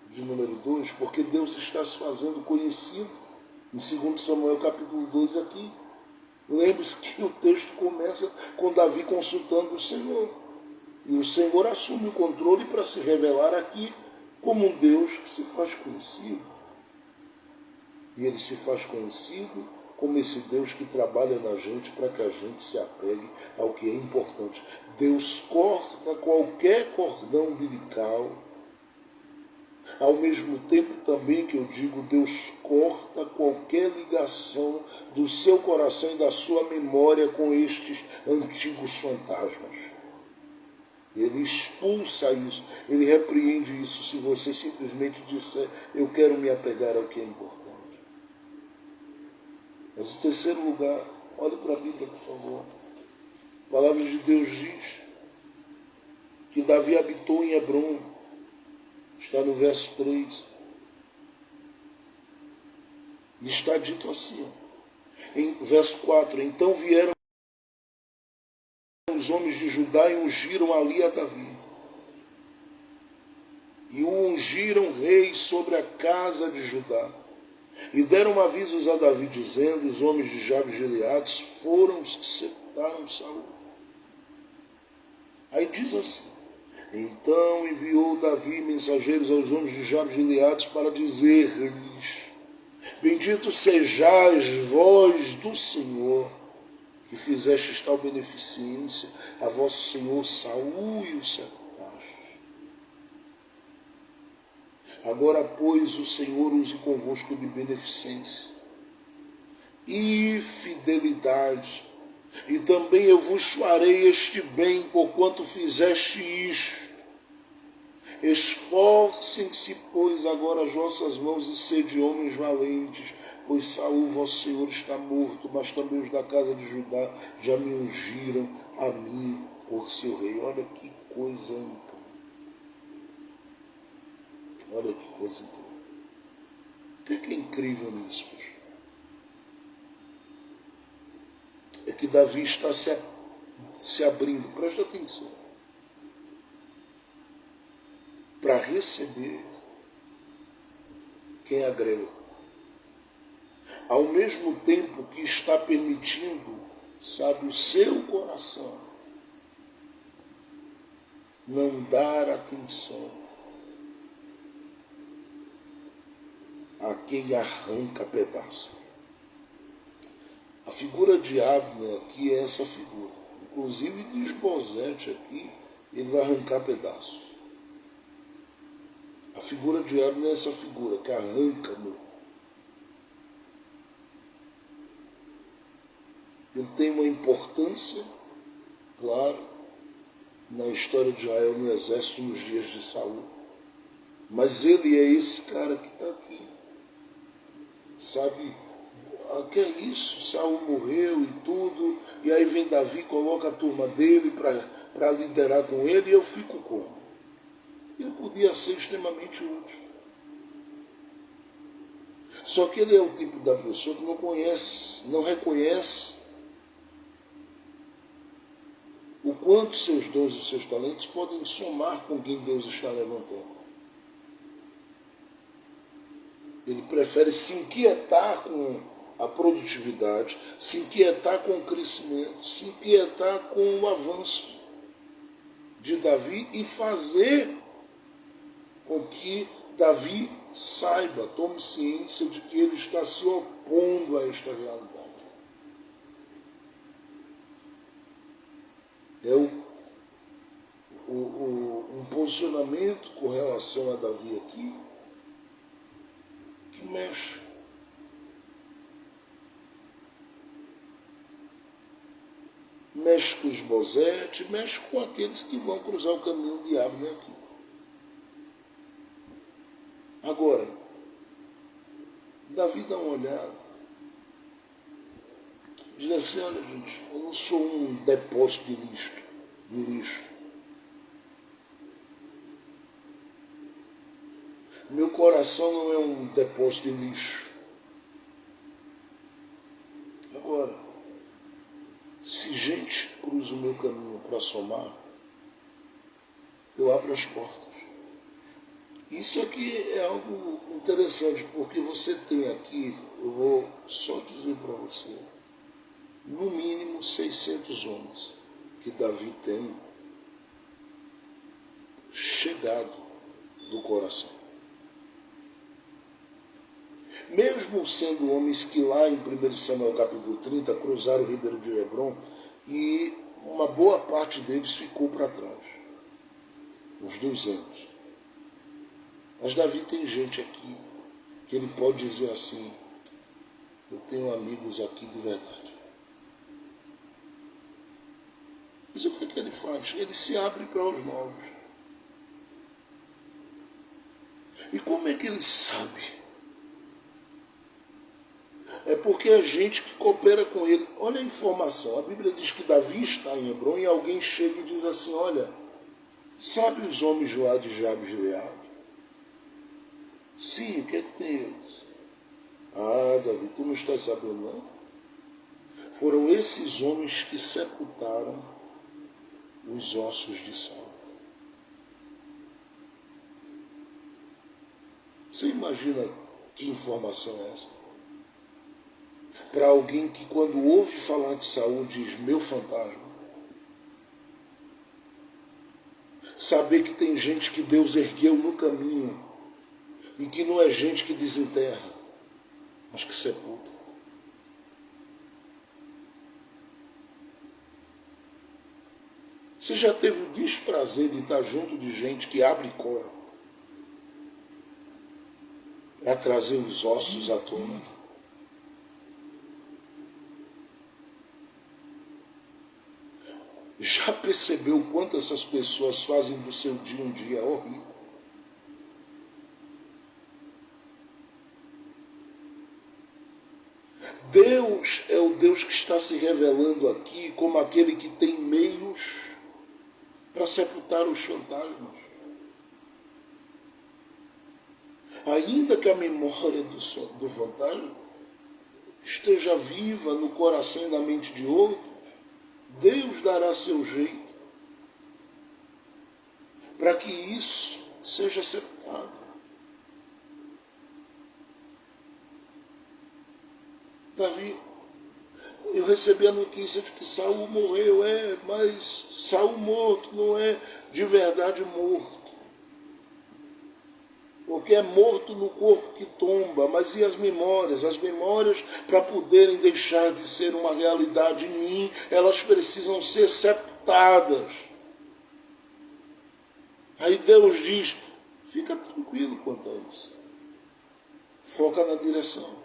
de número 2, porque Deus está se fazendo conhecido em 2 Samuel capítulo 2 aqui. Lembre-se que o texto começa com Davi consultando o Senhor. E o Senhor assume o controle para se revelar aqui como um Deus que se faz conhecido. E ele se faz conhecido como esse Deus que trabalha na gente para que a gente se apegue ao que é importante. Deus corta qualquer cordão umbilical. Ao mesmo tempo também que eu digo, Deus corta qualquer ligação do seu coração e da sua memória com estes antigos fantasmas. Ele expulsa isso, ele repreende isso se você simplesmente disser, eu quero me apegar ao que é importante. Mas em terceiro lugar, olhe para a Bíblia, por favor. A palavra de Deus diz que Davi habitou em Hebrom. Está no verso 3. E está dito assim, em verso 4, então vieram os homens de Judá e ungiram ali a Davi. E o ungiram rei sobre a casa de Judá. E deram avisos a Davi, dizendo, os homens de Jabes de Gileade foram os que sepultaram Saul. Aí diz assim, então enviou Davi mensageiros aos homens de Jabes de Gileade para dizer-lhes, bendito sejais vós do Senhor, que fizestes tal beneficência a vosso senhor Saul e o sepultastes. Agora, pois, o Senhor use convosco de beneficência e fidelidade, e também eu vos farei este bem, porquanto fizeste isto. Esforcem-se, pois, agora as vossas mãos e sede homens valentes, pois Saul, vosso Senhor, está morto, mas também os da casa de Judá já me ungiram a mim por seu rei. Olha que coisa incrível. Olha que coisa incrível. O que é incrível nisso, poxa? É que Davi está se abrindo, presta atenção, para receber quem agrega, ao mesmo tempo que está permitindo, sabe, o seu coração não dar atenção a quem arranca pedaços. A figura de Abner aqui é essa figura. Inclusive de Esbozete aqui, ele vai arrancar pedaços. A figura de Abner é essa figura que arranca, meu. Ele tem uma importância, claro, na história de Israel, no exército, nos dias de Saul. Mas ele é esse cara que está aqui. Sabe? Que é isso? Saul morreu e tudo, e aí vem Davi, coloca a turma dele para liderar com ele, e eu fico como? Ele podia ser extremamente útil. Só que ele é o tipo da pessoa que não conhece, não reconhece o quanto seus dons e seus talentos podem somar com quem Deus está levantando. Ele prefere se inquietar com a produtividade, se inquietar com o crescimento, se inquietar com o avanço de Davi e fazer com que Davi saiba, tome ciência de que ele está se opondo a esta realidade. É um posicionamento com relação a Davi aqui que mexe. Mexe com Esbozete, mexe com aqueles que vão cruzar o caminho de Abner aqui. Agora, Davi dá uma olhada, diz assim, olha gente, eu não sou um depósito de lixo. Meu coração não é um depósito de lixo. Agora, se gente cruza o meu caminho para somar, eu abro as portas. Isso aqui é algo interessante, porque você tem aqui, eu vou só dizer para você, no mínimo 600 homens que Davi tem chegado do coração. Mesmo sendo homens que lá em 1 Samuel capítulo 30 cruzaram o ribeiro de Hebron e uma boa parte deles ficou para trás, uns 200. Mas Davi tem gente aqui que ele pode dizer assim, eu tenho amigos aqui de verdade. Mas o que ele faz? Ele se abre para os novos. E como é que ele sabe? É porque é gente que coopera com ele. Olha a informação. A Bíblia diz que Davi está em Hebron e alguém chega e diz assim, olha, sabe os homens lá de Jabes de Gileade? Sim, o que é que tem eles? Ah, Davi, tu não estás sabendo, não? Foram esses homens que sepultaram os ossos de Saul. Você imagina que informação é essa? Para alguém que quando ouve falar de Saul diz, meu fantasma. Saber que tem gente que Deus ergueu no caminho e que não é gente que desenterra, mas que sepulta. Você já teve o desprazer de estar junto de gente que abre cova para trazer os ossos à tona? Já percebeu o quanto essas pessoas fazem do seu dia um dia horrível? Deus é o Deus que está se revelando aqui como aquele que tem meios para sepultar os fantasmas. Ainda que a memória do fantasma esteja viva no coração e na mente de outros, Deus dará seu jeito para que isso seja sepultado. Davi, eu recebi a notícia de que Saul morreu, mas Saul morto não é de verdade morto. Porque é morto no corpo que tomba, mas e as memórias? As memórias, para poderem deixar de ser uma realidade em mim, elas precisam ser sepultadas. Aí Deus diz, fica tranquilo quanto a isso. Foca na direção.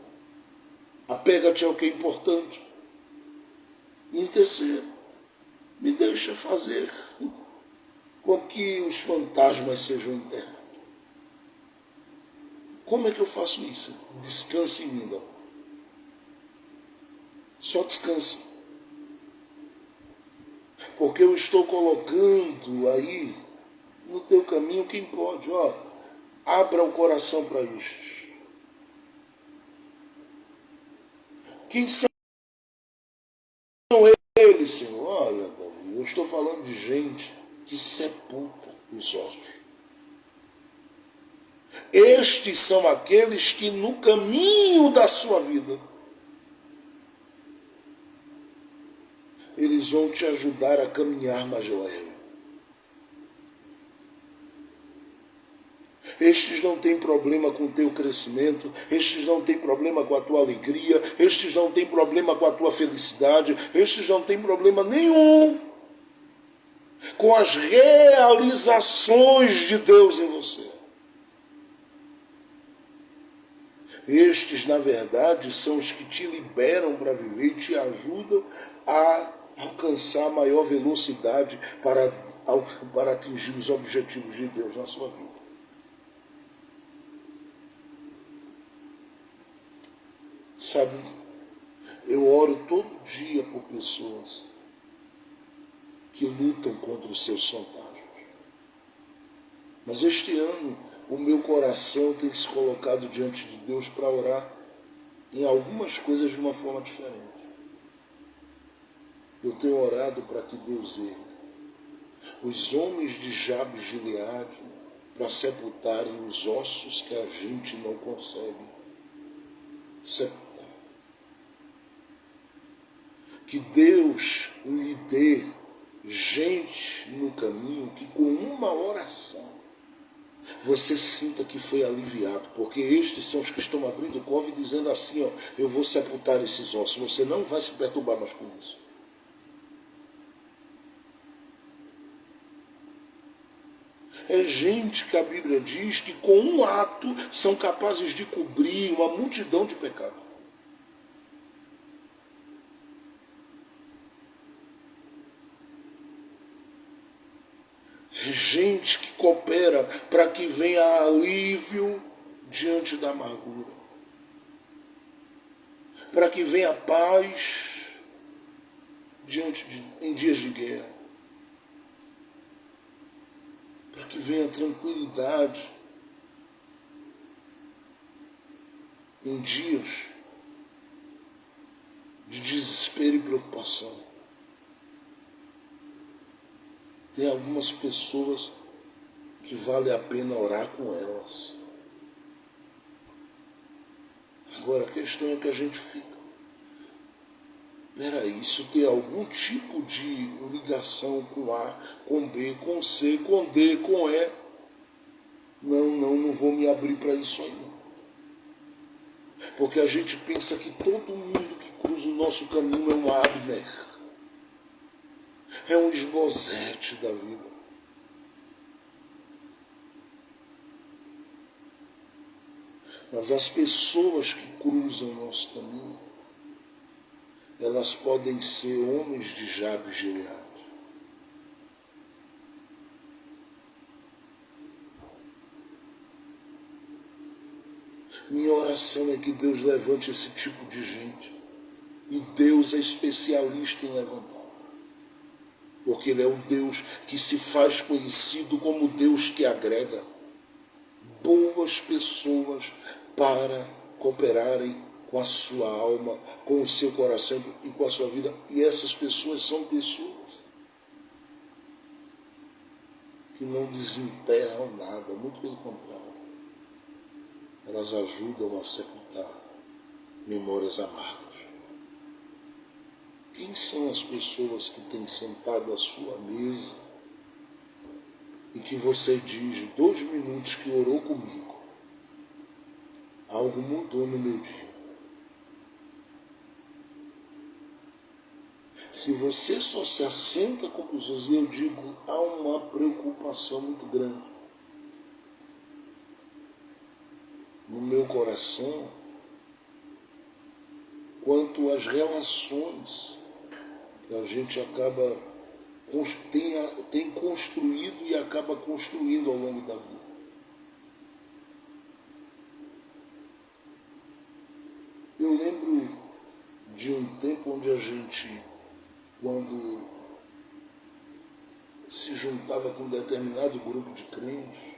Apega-te ao que é importante. E em terceiro, me deixa fazer com que os fantasmas sejam enterrados. Como é que eu faço isso? Descanse em mim, Davi. Só descanse. Porque eu estou colocando aí no teu caminho quem pode. Abra o coração para isso. Quem são eles, Senhor? Olha, Davi, eu estou falando de gente que sepulta os ossos. Estes são aqueles que no caminho da sua vida, eles vão te ajudar a caminhar mais leve. Estes não têm problema com o teu crescimento, estes não têm problema com a tua alegria, estes não têm problema com a tua felicidade, estes não têm problema nenhum com as realizações de Deus em você. Estes, na verdade, são os que te liberam para viver e te ajudam a alcançar maior velocidade para atingir os objetivos de Deus na sua vida. Sabe, eu oro todo dia por pessoas que lutam contra os seus fantasmas. Mas este ano, o meu coração tem se colocado diante de Deus para orar em algumas coisas de uma forma diferente. Eu tenho orado para que Deus ergue os homens de Jabes de Gileade para sepultarem os ossos que a gente não consegue sepultar. Que Deus lhe dê gente no caminho que com uma oração você sinta que foi aliviado, porque estes são os que estão abrindo cova e dizendo assim, eu vou sepultar esses ossos, você não vai se perturbar mais com isso. É gente que a Bíblia diz que com um ato são capazes de cobrir uma multidão de pecados. É gente que coopera para que venha alívio diante da amargura. Para que venha paz em dias de guerra. Para que venha tranquilidade em dias de desespero e preocupação. Tem algumas pessoas que vale a pena orar com elas. Agora a questão é que a gente fica. Peraí, isso tem algum tipo de ligação com A, com B, com C, com D, com E. Não vou me abrir para isso ainda. Porque a gente pensa que todo mundo que cruza o nosso caminho é um Abner. é um esbozete da vida. Mas as pessoas que cruzam o nosso caminho, elas podem ser homens de Jabes e Gileade. Minha oração é que Deus levante esse tipo de gente. E Deus é especialista em levantar. Porque Ele é um Deus que se faz conhecido como Deus que agrega boas pessoas para cooperarem com a sua alma, com o seu coração e com a sua vida. E essas pessoas são pessoas que não desenterram nada, muito pelo contrário. Elas ajudam a sepultar memórias amargas. Quem são as pessoas que têm sentado à sua mesa e que você diz, 2 minutos que orou comigo, algo mudou no meu dia? Se você só se assenta com pessoas, e eu digo, há uma preocupação muito grande no meu coração quanto às relações que a gente tem construído e acaba construindo ao longo da vida. Eu lembro de um tempo onde a gente, quando se juntava com um determinado grupo de crentes,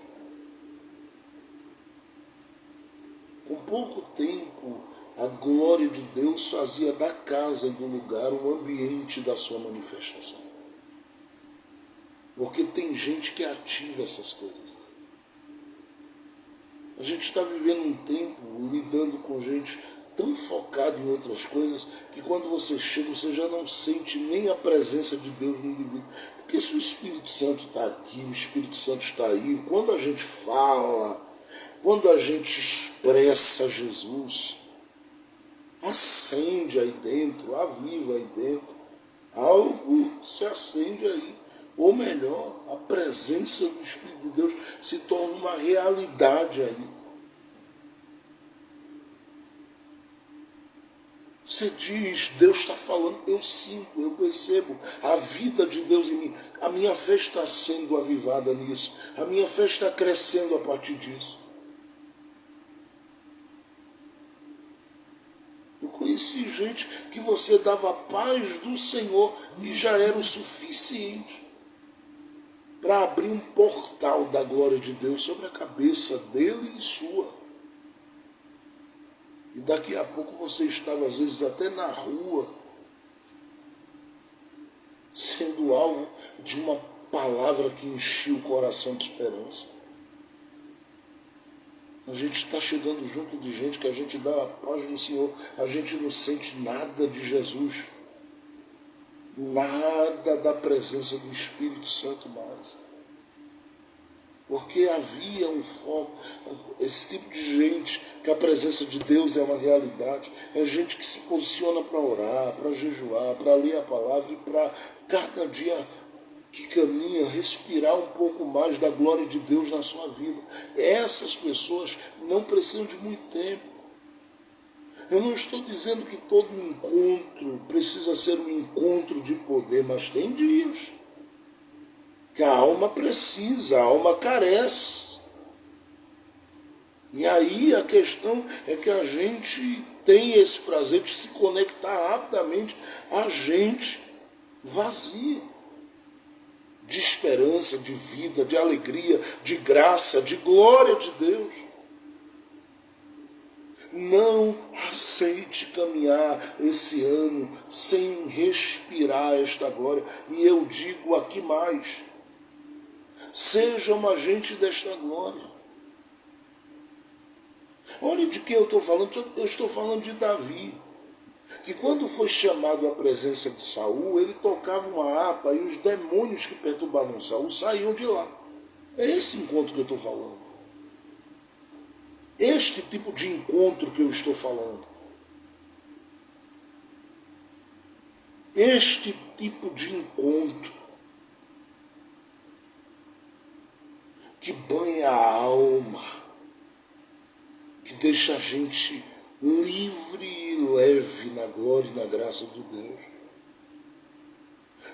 com pouco tempo, a glória de Deus fazia da casa e do lugar um ambiente da sua manifestação. Porque tem gente que ativa essas coisas. A gente está vivendo um tempo lidando com gente tão focada em outras coisas que quando você chega, você já não sente nem a presença de Deus no indivíduo. Porque se o Espírito Santo está aqui, o Espírito Santo está aí, quando a gente fala, quando a gente expressa Jesus, acende aí dentro, aviva aí dentro, algo se acende aí. Ou melhor, a presença do Espírito de Deus se torna uma realidade aí. Você diz, Deus está falando, eu sinto, eu percebo a vida de Deus em mim. A minha fé está sendo avivada nisso. A minha fé está crescendo a partir disso. Eu conheci gente que você dava a paz do Senhor e já era o suficiente para abrir um portal da glória de Deus sobre a cabeça dele e sua. E daqui a pouco você estava, às vezes, até na rua, sendo alvo de uma palavra que enchia o coração de esperança. A gente está chegando junto de gente que a gente dá a paz do Senhor, a gente não sente nada de Jesus, nada da presença do Espírito Santo mais. Porque havia um foco, esse tipo de gente, que a presença de Deus é uma realidade, é gente que se posiciona para orar, para jejuar, para ler a palavra e para cada dia que caminha, respirar um pouco mais da glória de Deus na sua vida. Essas pessoas não precisam de muito tempo. Eu não estou dizendo que todo encontro precisa ser um encontro de poder, mas tem dias que a alma precisa, a alma carece. E aí a questão é que a gente tem esse prazer de se conectar rapidamente a gente vazia. De esperança, de vida, de alegria, de graça, de glória de Deus. Não aceite caminhar esse ano sem respirar esta glória. E eu digo aqui mais. Seja um agente desta glória. Olha de quem eu estou falando. Eu estou falando de Davi, que quando foi chamado à presença de Saul, ele tocava uma harpa e os demônios que perturbavam Saul saíam de lá. É esse encontro que eu estou falando. Este tipo de encontro que eu estou falando. Este tipo de encontro. que banha a alma, que deixa a gente livre e leve na glória e na graça de Deus.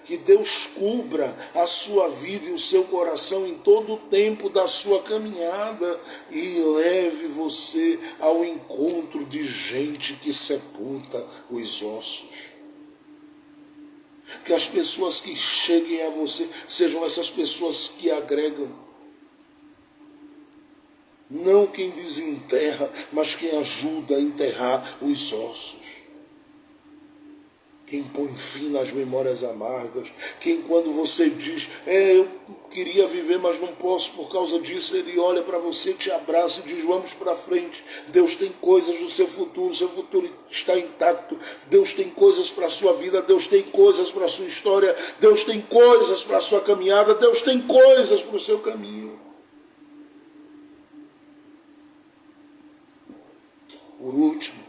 Que Deus cubra a sua vida e o seu coração em todo o tempo da sua caminhada e leve você ao encontro de gente que sepulta os ossos. Que as pessoas que cheguem a você sejam essas pessoas que agregam. Não quem desenterra, mas quem ajuda a enterrar os ossos. Quem põe fim nas memórias amargas. Quem, quando você diz, eu queria viver, mas não posso por causa disso, ele olha para você, te abraça e diz, vamos para frente. Deus tem coisas no seu futuro está intacto. Deus tem coisas para a sua vida, Deus tem coisas para a sua história, Deus tem coisas para a sua caminhada, Deus tem coisas para o seu caminho. Por último,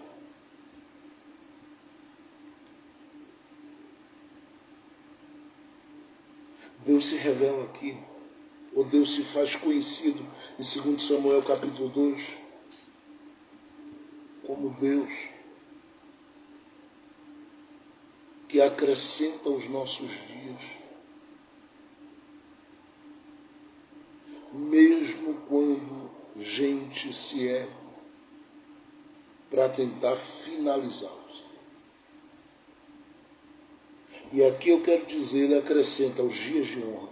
Deus se revela aqui, ou Deus se faz conhecido em 2 Samuel capítulo 2, como Deus que acrescenta os nossos dias, mesmo quando gente se erra para tentar finalizá-los. E aqui eu quero dizer, ele acrescenta os dias de honra.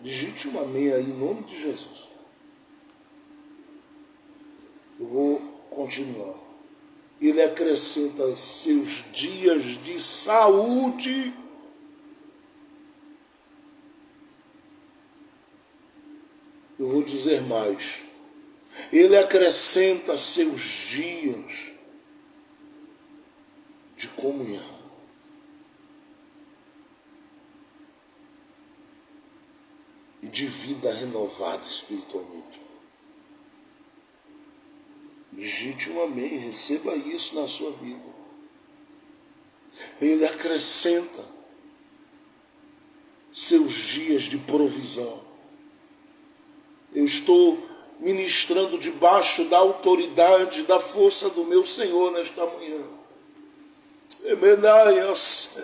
Digite um amém aí, em nome de Jesus. Eu vou continuar. Ele acrescenta seus dias de saúde. Eu vou dizer mais. Ele acrescenta seus dias de comunhão. E de vida renovada espiritualmente. Digite um amém, receba isso na sua vida. Ele acrescenta seus dias de provisão. Eu estou ministrando debaixo da autoridade, da força do meu Senhor nesta manhã. Emenaias,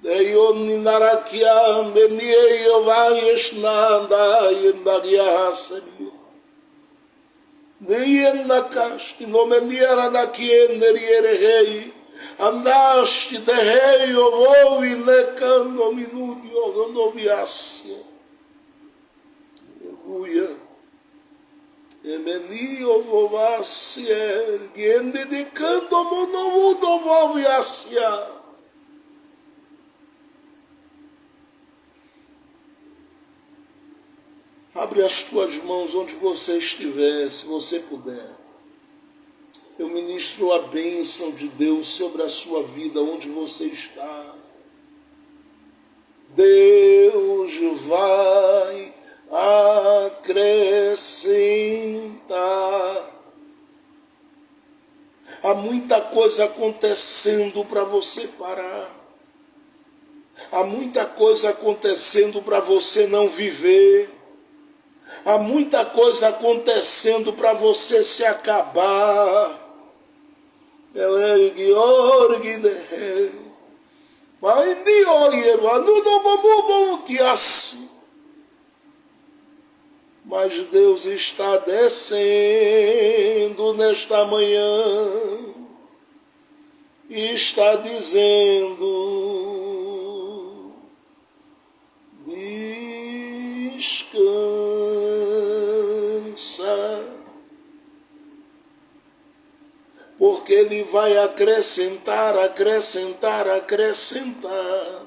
Deio ninarakia, menieio vaiesnanda, iendariasani. Neienakasti, no meniera nakienderierehei, andaste de rei, ovo e necando minudi, ogonoviasia. Aleluia. Emenio vovacier, giende de cando monomudo voviasia. Abre as tuas mãos onde você estiver, se você puder. Eu ministro a bênção de Deus sobre a sua vida, onde você está. Deus vai acrescentar. Há muita coisa acontecendo para você parar. Há muita coisa acontecendo para você não viver. Há muita coisa acontecendo para você se acabar. Mas Deus está descendo nesta manhã e está dizendo: descansa, porque Ele vai acrescentar, acrescentar, acrescentar.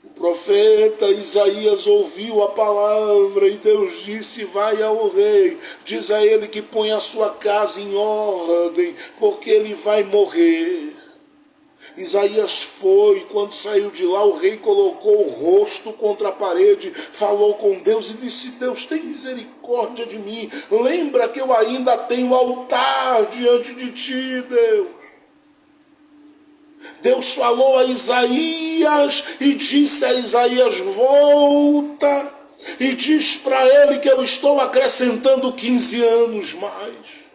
O profeta Isaías ouviu a palavra e Deus disse: vai ao rei, diz a ele que põe a sua casa em ordem, porque ele vai morrer. Isaías foi, quando saiu de lá, o rei colocou o rosto contra a parede, falou com Deus e disse: Deus, tem misericórdia de mim, lembra que eu ainda tenho altar diante de ti, Deus. Deus falou a Isaías e disse a Isaías: volta e diz para ele que eu estou acrescentando 15 anos mais.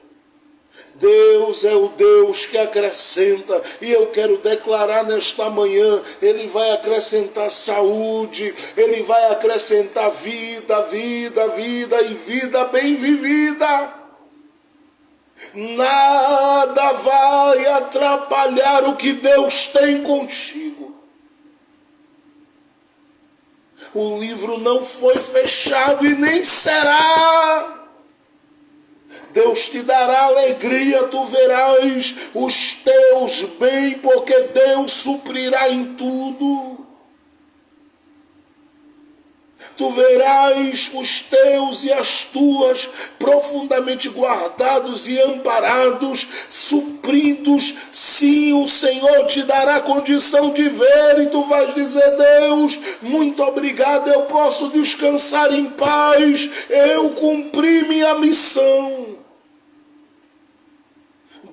Deus é o Deus que acrescenta, e eu quero declarar nesta manhã: Ele vai acrescentar saúde, Ele vai acrescentar vida, vida, vida e vida bem vivida. Nada vai atrapalhar o que Deus tem contigo. O livro não foi fechado e nem será. Deus te dará alegria, tu verás os teus bens, porque Deus suprirá em tudo. Tu verás os teus e as tuas profundamente guardados e amparados, supridos. Sim, o Senhor te dará condição de ver e tu vais dizer: Deus, muito obrigado, eu posso descansar em paz, eu cumpri minha missão.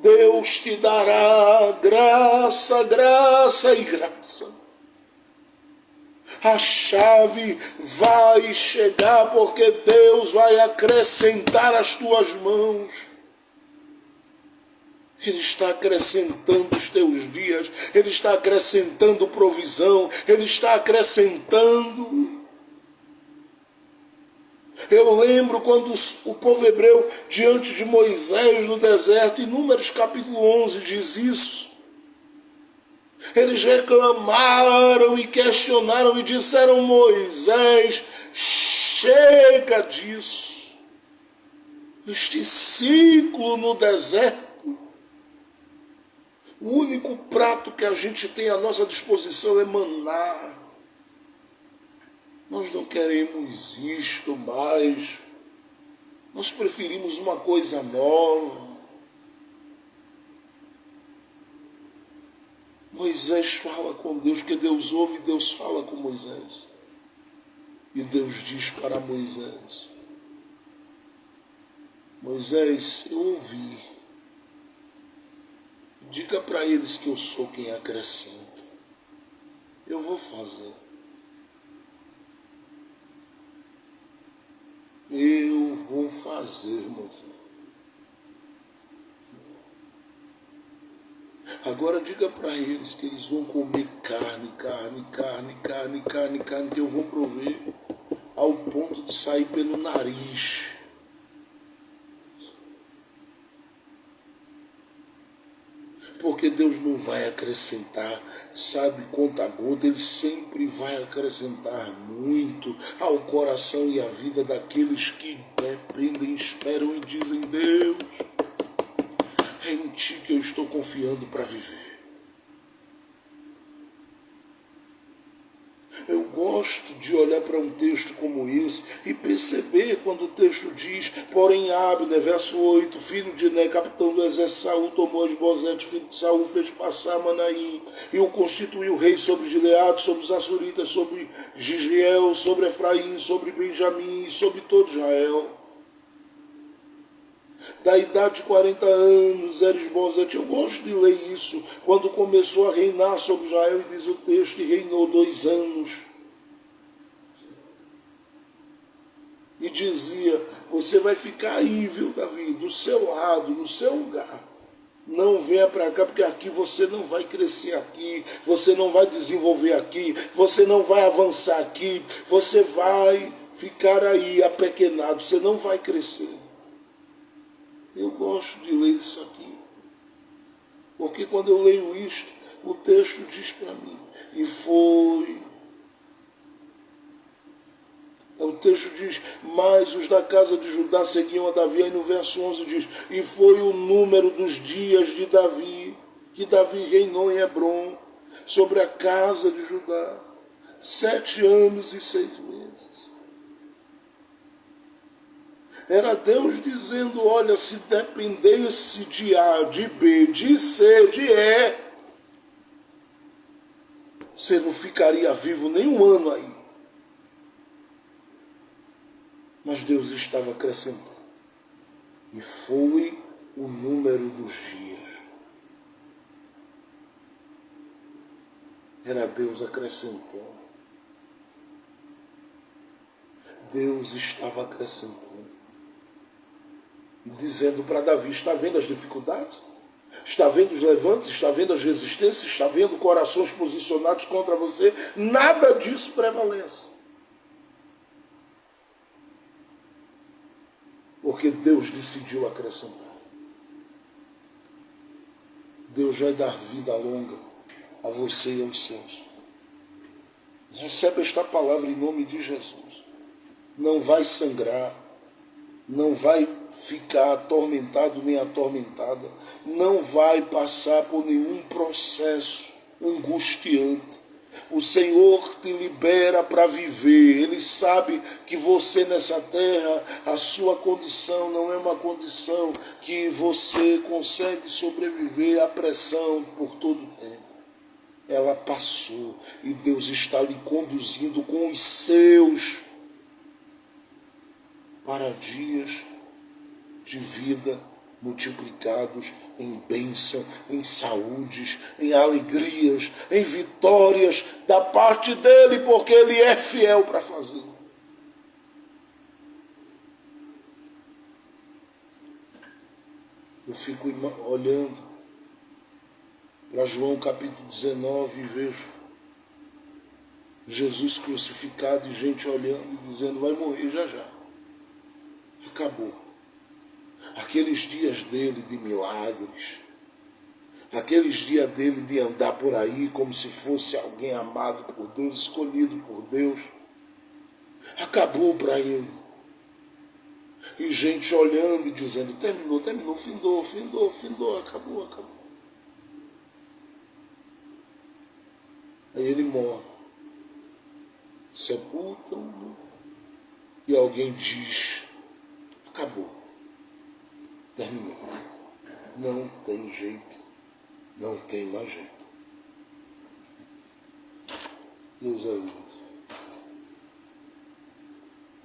Deus te dará graça, graça e graça. A chave vai chegar, porque Deus vai acrescentar as tuas mãos. Ele está acrescentando os teus dias, Ele está acrescentando provisão, Ele está acrescentando. Eu lembro quando o povo hebreu, diante de Moisés no deserto, em Números capítulo 11 diz isso. Eles reclamaram e questionaram e disseram: Moisés, chega disso. Este ciclo no deserto, o único prato que a gente tem à nossa disposição é maná. Nós não queremos isto mais. Nós preferimos uma coisa nova. Moisés fala com Deus, que Deus ouve e Deus fala com Moisés. E Deus diz para Moisés: Moisés, eu ouvi. Diga para eles que eu sou quem acrescenta. Eu vou fazer. Eu vou fazer, Moisés. Agora diga para eles que eles vão comer carne, que eu vou prover ao ponto de sair pelo nariz. Porque Deus não vai acrescentar, sabe, conta-gota, Ele sempre vai acrescentar muito ao coração e à vida daqueles que dependem, esperam e dizem: Deus, é em Ti que eu estou confiando para viver. Eu gosto de olhar para um texto como esse e perceber quando o texto diz: porém Abner, verso 8, filho de Né, capitão do exército Saul, tomou Esbozete, filho de Saul, fez passar Manaim e o constituiu rei sobre Gileade, sobre os Açoritas, sobre Gisrael, sobre Efraim, sobre Benjamim e sobre todo Israel. Da idade de 40 anos, era Esbozete. Eu gosto de ler isso. Quando começou a reinar sobre Israel, e diz o texto que reinou 2 anos. E dizia: você vai ficar aí, viu, Davi, do seu lado, no seu lugar. Não venha para cá, porque aqui você não vai crescer aqui, você não vai desenvolver aqui, você não vai avançar aqui, você vai ficar aí apequenado, você não vai crescer. Eu gosto de ler isso aqui, porque quando eu leio isto, o texto diz para mim: e foi. O texto diz: mas os da casa de Judá seguiam a Davi. Aí no verso 11 diz: e foi o número dos dias de Davi, que Davi reinou em Hebrom, sobre a casa de Judá, 7 anos e 6 meses. Era Deus dizendo: olha, se dependesse de A, de B, de C, de E, você não ficaria vivo nem um ano aí. Mas Deus estava acrescentando. E foi o número dos dias. Era Deus acrescentando. Deus estava acrescentando. E dizendo para Davi, está vendo as dificuldades? Está vendo os levantes? Está vendo as resistências? Está vendo corações posicionados contra você? Nada disso prevalece. Porque Deus decidiu acrescentar. Deus vai dar vida longa a você e aos seus. Recebe esta palavra em nome de Jesus. Não vai sangrar, não vai ficar atormentado nem atormentada, não vai passar por nenhum processo angustiante. O Senhor te libera para viver. Ele sabe que você nessa terra, a sua condição não é uma condição que você consegue sobreviver à pressão por todo o tempo. Ela passou e Deus está lhe conduzindo com os seus para dias de vida multiplicados em bênção, em saúdes, em alegrias, em vitórias da parte dele, porque ele é fiel para fazer. Eu fico olhando para João capítulo 19 e vejo Jesus crucificado e gente olhando e dizendo, vai morrer já já. Acabou. Aqueles dias dele de milagres, aqueles dias dele de andar por aí como se fosse alguém amado por Deus, escolhido por Deus, acabou para ele. E gente olhando e dizendo, terminou, findou, acabou. Aí ele morre, sepultam e alguém diz, acabou. Terminou. Não tem jeito. Não tem mais jeito. Deus é lindo.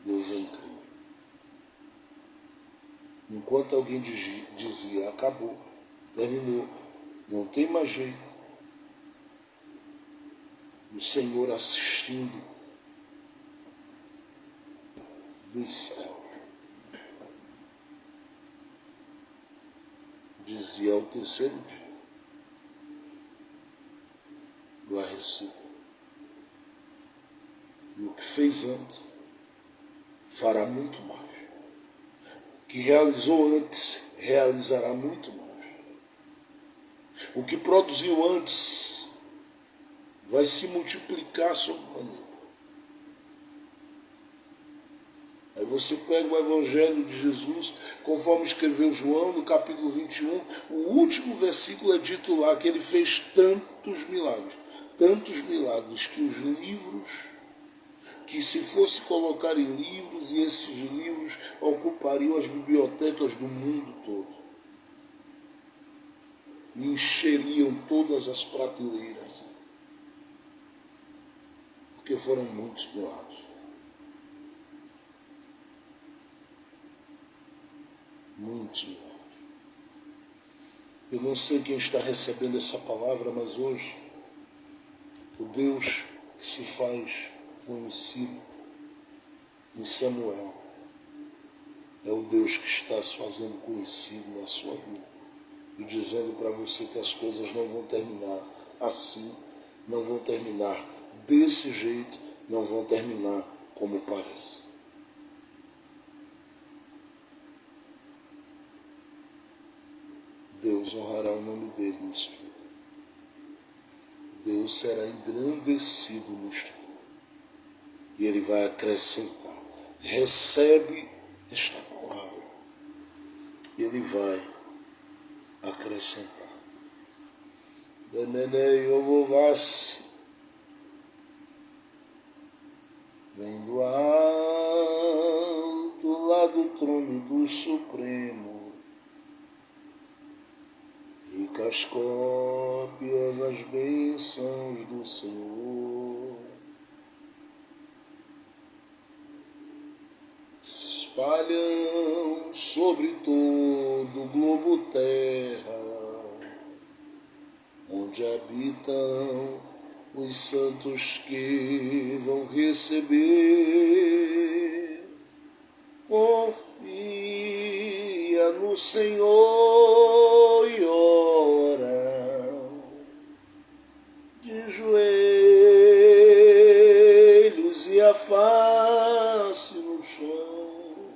Deus é incrível. Enquanto alguém dizia, acabou, terminou, não tem mais jeito, o Senhor assistindo dos céus. Dizia ao terceiro dia, vai ressuscitar. E o que fez antes, fará muito mais. O que realizou antes, realizará muito mais. O que produziu antes, vai se multiplicar sobremaneira. Aí você pega o Evangelho de Jesus, conforme escreveu João, no capítulo 21, o último versículo é dito lá que ele fez tantos milagres, que os livros, que se fosse colocar em livros, e esses livros ocupariam as bibliotecas do mundo todo. E encheriam todas as prateleiras. Porque foram muitos milagres. Muitos milagres. Eu não sei quem está recebendo essa palavra, mas hoje, o Deus que se faz conhecido em Samuel é o Deus que está se fazendo conhecido na sua vida e dizendo para você que as coisas não vão terminar assim, não vão terminar desse jeito, não vão terminar como parece. Deus honrará o nome dele nisso tudo. Deus será engrandecido nisto tudo. E ele vai acrescentar. Recebe esta palavra. E ele vai acrescentar. Denenei ovovasse. Vem do alto, lá do trono do Supremo. Ricas cópias as bênçãos do Senhor se espalham sobre todo o globo terra, onde habitam os santos que vão receber. Confia no Senhor e ora de joelhos e a face no chão,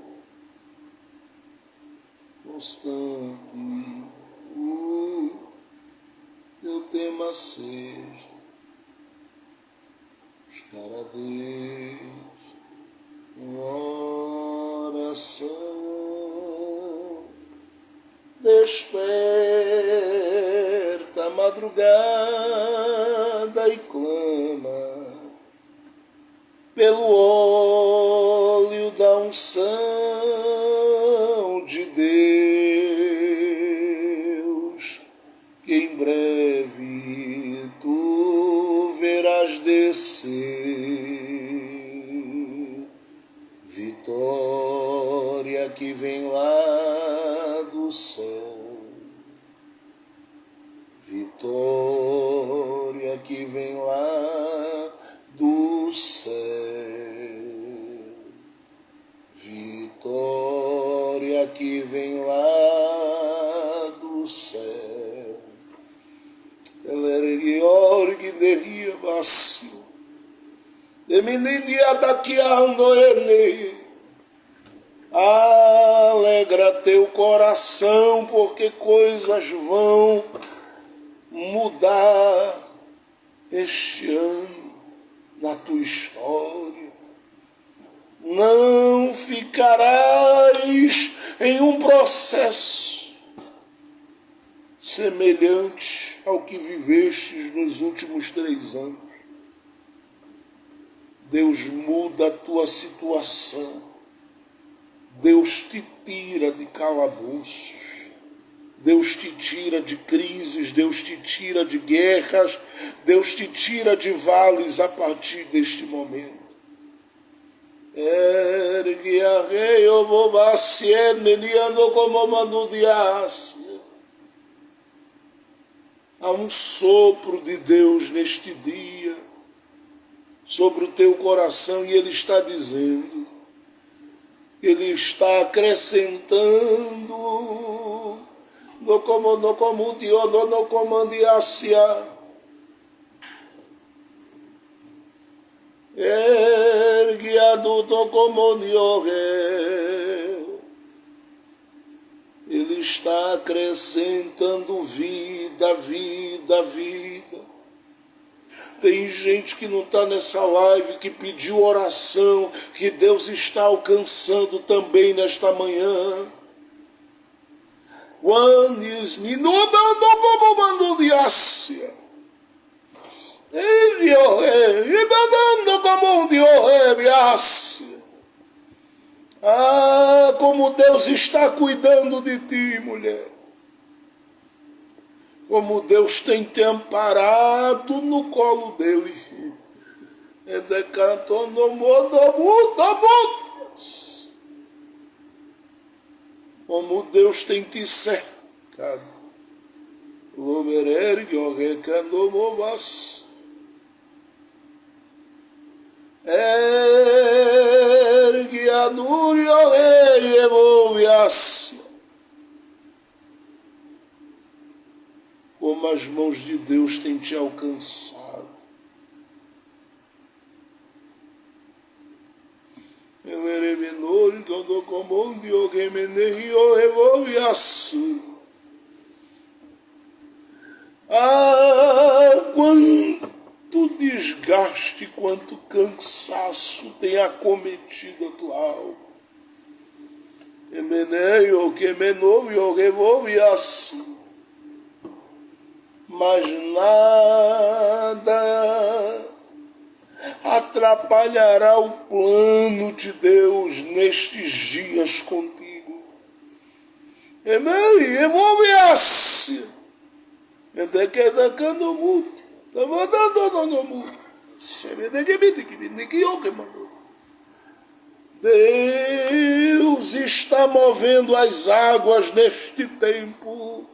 constante o teu tema seja buscar a Deus em oração. Desperta a madrugada e clama pelo óleo da unção de Deus, que em breve tu verás descer. Vitória que vem lá do céu, vitória que vem lá do céu, vitória que vem lá do céu. Ela era Georg de Ria Bacio, de meninia daqui a Andoene. Alegra teu coração, porque coisas vão mudar este ano na tua história. Não ficarás em um processo semelhante ao que vivestes nos últimos 3 anos. Deus muda a tua situação. Deus te tira de calabouços. Deus te tira de crises. Deus te tira de guerras. Deus te tira de vales a partir deste momento. Ergue a rei, eu vou baciar, meniano como mando de Ásia. Há um sopro de Deus neste dia sobre o teu coração, e Ele está dizendo, Ele está acrescentando no comando de Ásia. Ergue a do comando. Ele está acrescentando vida, vida, vida. Tem gente que não está nessa live, que pediu oração, que Deus está alcançando também nesta manhã. Wanis minuto como mando de Ásia. Ele mandando como de Ásia. Ah, como Deus está cuidando de ti, mulher. Como Deus tem te amparado no colo dele. Como Deus tem te cercado. Ergue a núria e evolve assim. Como as mãos de Deus têm te alcançado. Ah, quanto desgaste, quanto cansaço tem acometido a tua alma. Mas nada atrapalhará o plano de Deus nestes dias contigo. Deus está movendo as águas neste tempo.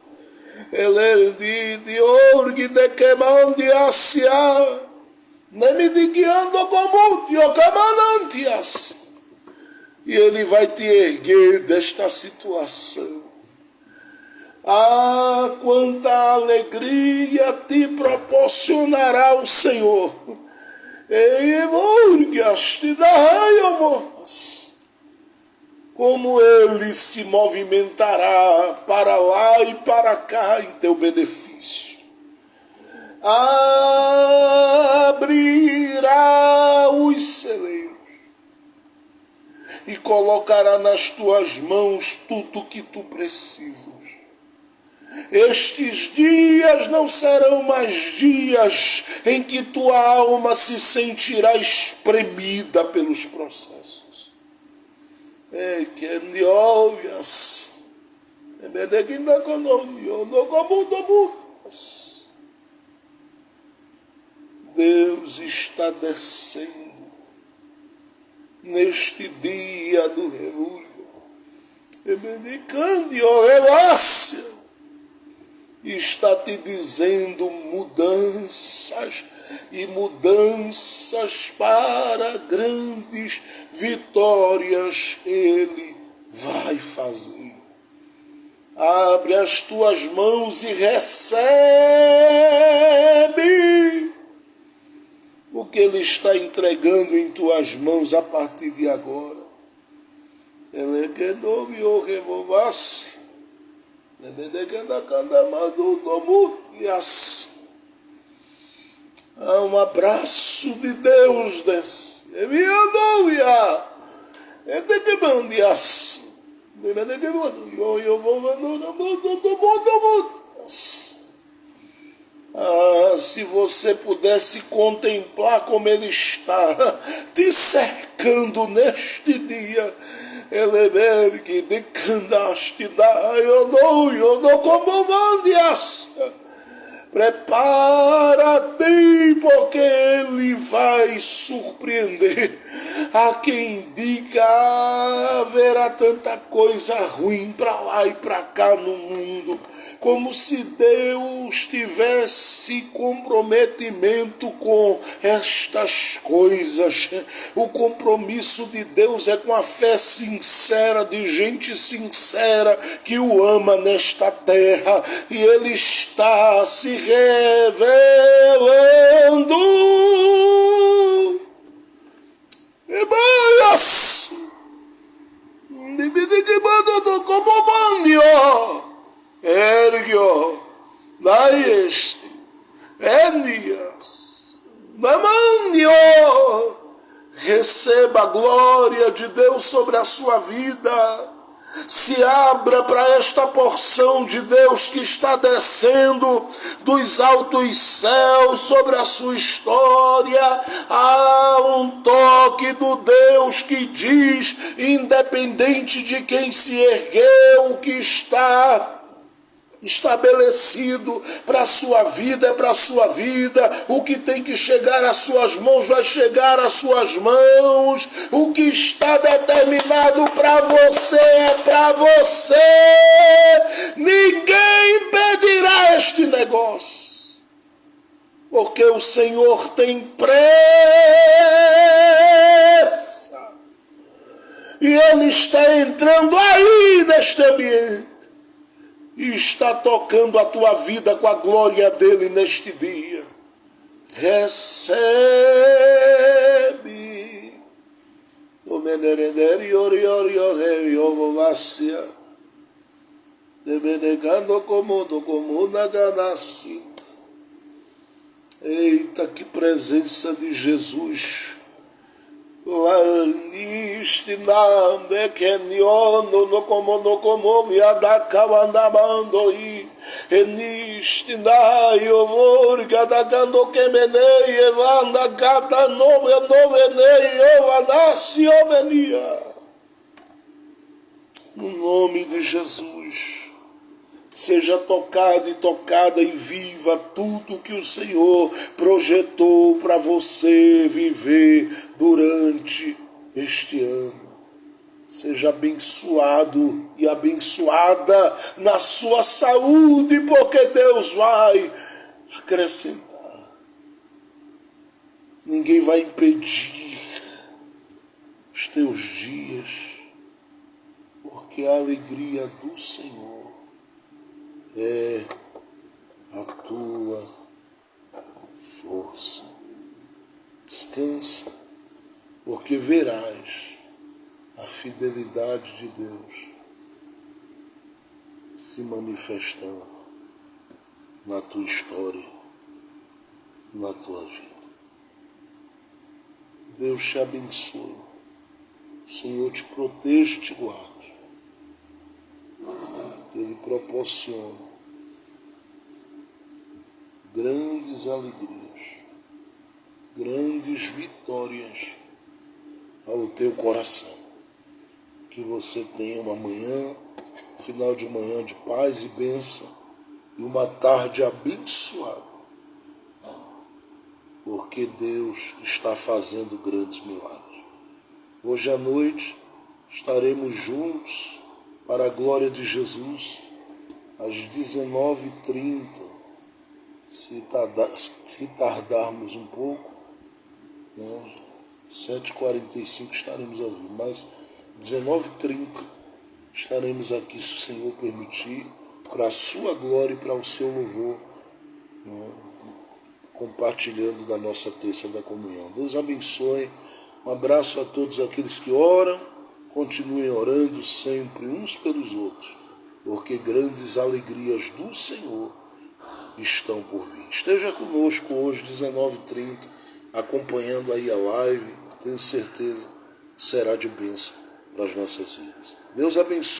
Ele de orgue de queimão de Ásia. Nemidigiando como tiocamanantias. E Ele vai te erguer desta situação. Ah, quanta alegria te proporcionará o Senhor. Como Ele se movimentará para lá e para cá em teu benefício. Abrirá os celeiros e colocará nas tuas mãos tudo o que tu precisas. Estes dias não serão mais dias em que tua alma se sentirá espremida pelos processos. Que me olhas, Deus está descendo neste dia do refúgio. Está te dizendo mudanças e mudanças para grandes vitórias Ele vai fazer. Abre as tuas mãos e recebe o que Ele está entregando em tuas mãos a partir de agora. Ele que dove o revovasse. Um abraço de Deus desce. Se você pudesse contemplar como Ele está te cercando neste dia, Elebergue de candaste da eu não como mandias. Prepara-te, porque Ele vai surpreender a quem diga haverá tanta coisa ruim para lá e para cá no mundo, como se Deus tivesse comprometimento com estas coisas. O compromisso de Deus é com a fé sincera, de gente sincera que o ama nesta terra, e Ele está se revelando. Ebaias, dibidigibado como mandio, ergio, daeste, endias, mamandio. Receba a glória de Deus sobre a sua vida. Se abra para esta porção de Deus que está descendo dos altos céus sobre a sua história. Há um toque do Deus que diz, independente de quem se ergueu, que está estabelecido para a sua vida, é para a sua vida. O que tem que chegar às suas mãos vai chegar às suas mãos. O que está determinado para você é para você. Ninguém impedirá este negócio, porque o Senhor tem pressa e Ele está entrando aí neste ambiente e está tocando a tua vida com a glória dele neste dia. Recebe. O menerender yovacia. Debenegando como na ganassi. Eita, que presença de Jesus. Laniste nande que niono no como me adacabandamando e eniste na iovor gadagando que menei evanda gata no venei eu anassi ovenia. No nome de Jesus, seja tocado e tocada e viva tudo que o Senhor projetou para você viver durante este ano. Seja abençoado e abençoada na sua saúde, porque Deus vai acrescentar. ninguém vai impedir os teus dias, porque a alegria do Senhor é a tua força. Descansa, porque verás a fidelidade de Deus se manifestando na tua história, na tua vida. Deus te abençoe, o Senhor te proteja e te guarde. Ele proporciona grandes alegrias, grandes vitórias ao teu coração. Que você tenha uma manhã, um final de manhã de paz e bênção e uma tarde abençoada, porque Deus está fazendo grandes milagres. Hoje à noite estaremos juntos para a glória de Jesus às 19h30. Se tardarmos um pouco, né? 7h45 estaremos ao vivo, mas 19h30 estaremos aqui, se o Senhor permitir, para a sua glória e para o seu louvor, né? Compartilhando da nossa terça da comunhão. Deus abençoe. Um abraço a todos aqueles que oram. Continuem orando sempre uns pelos outros, porque grandes alegrias do Senhor estão por vir. Esteja conosco hoje, 19h30, acompanhando aí a live. Tenho certeza que será de bênção para as nossas vidas. Deus abençoe.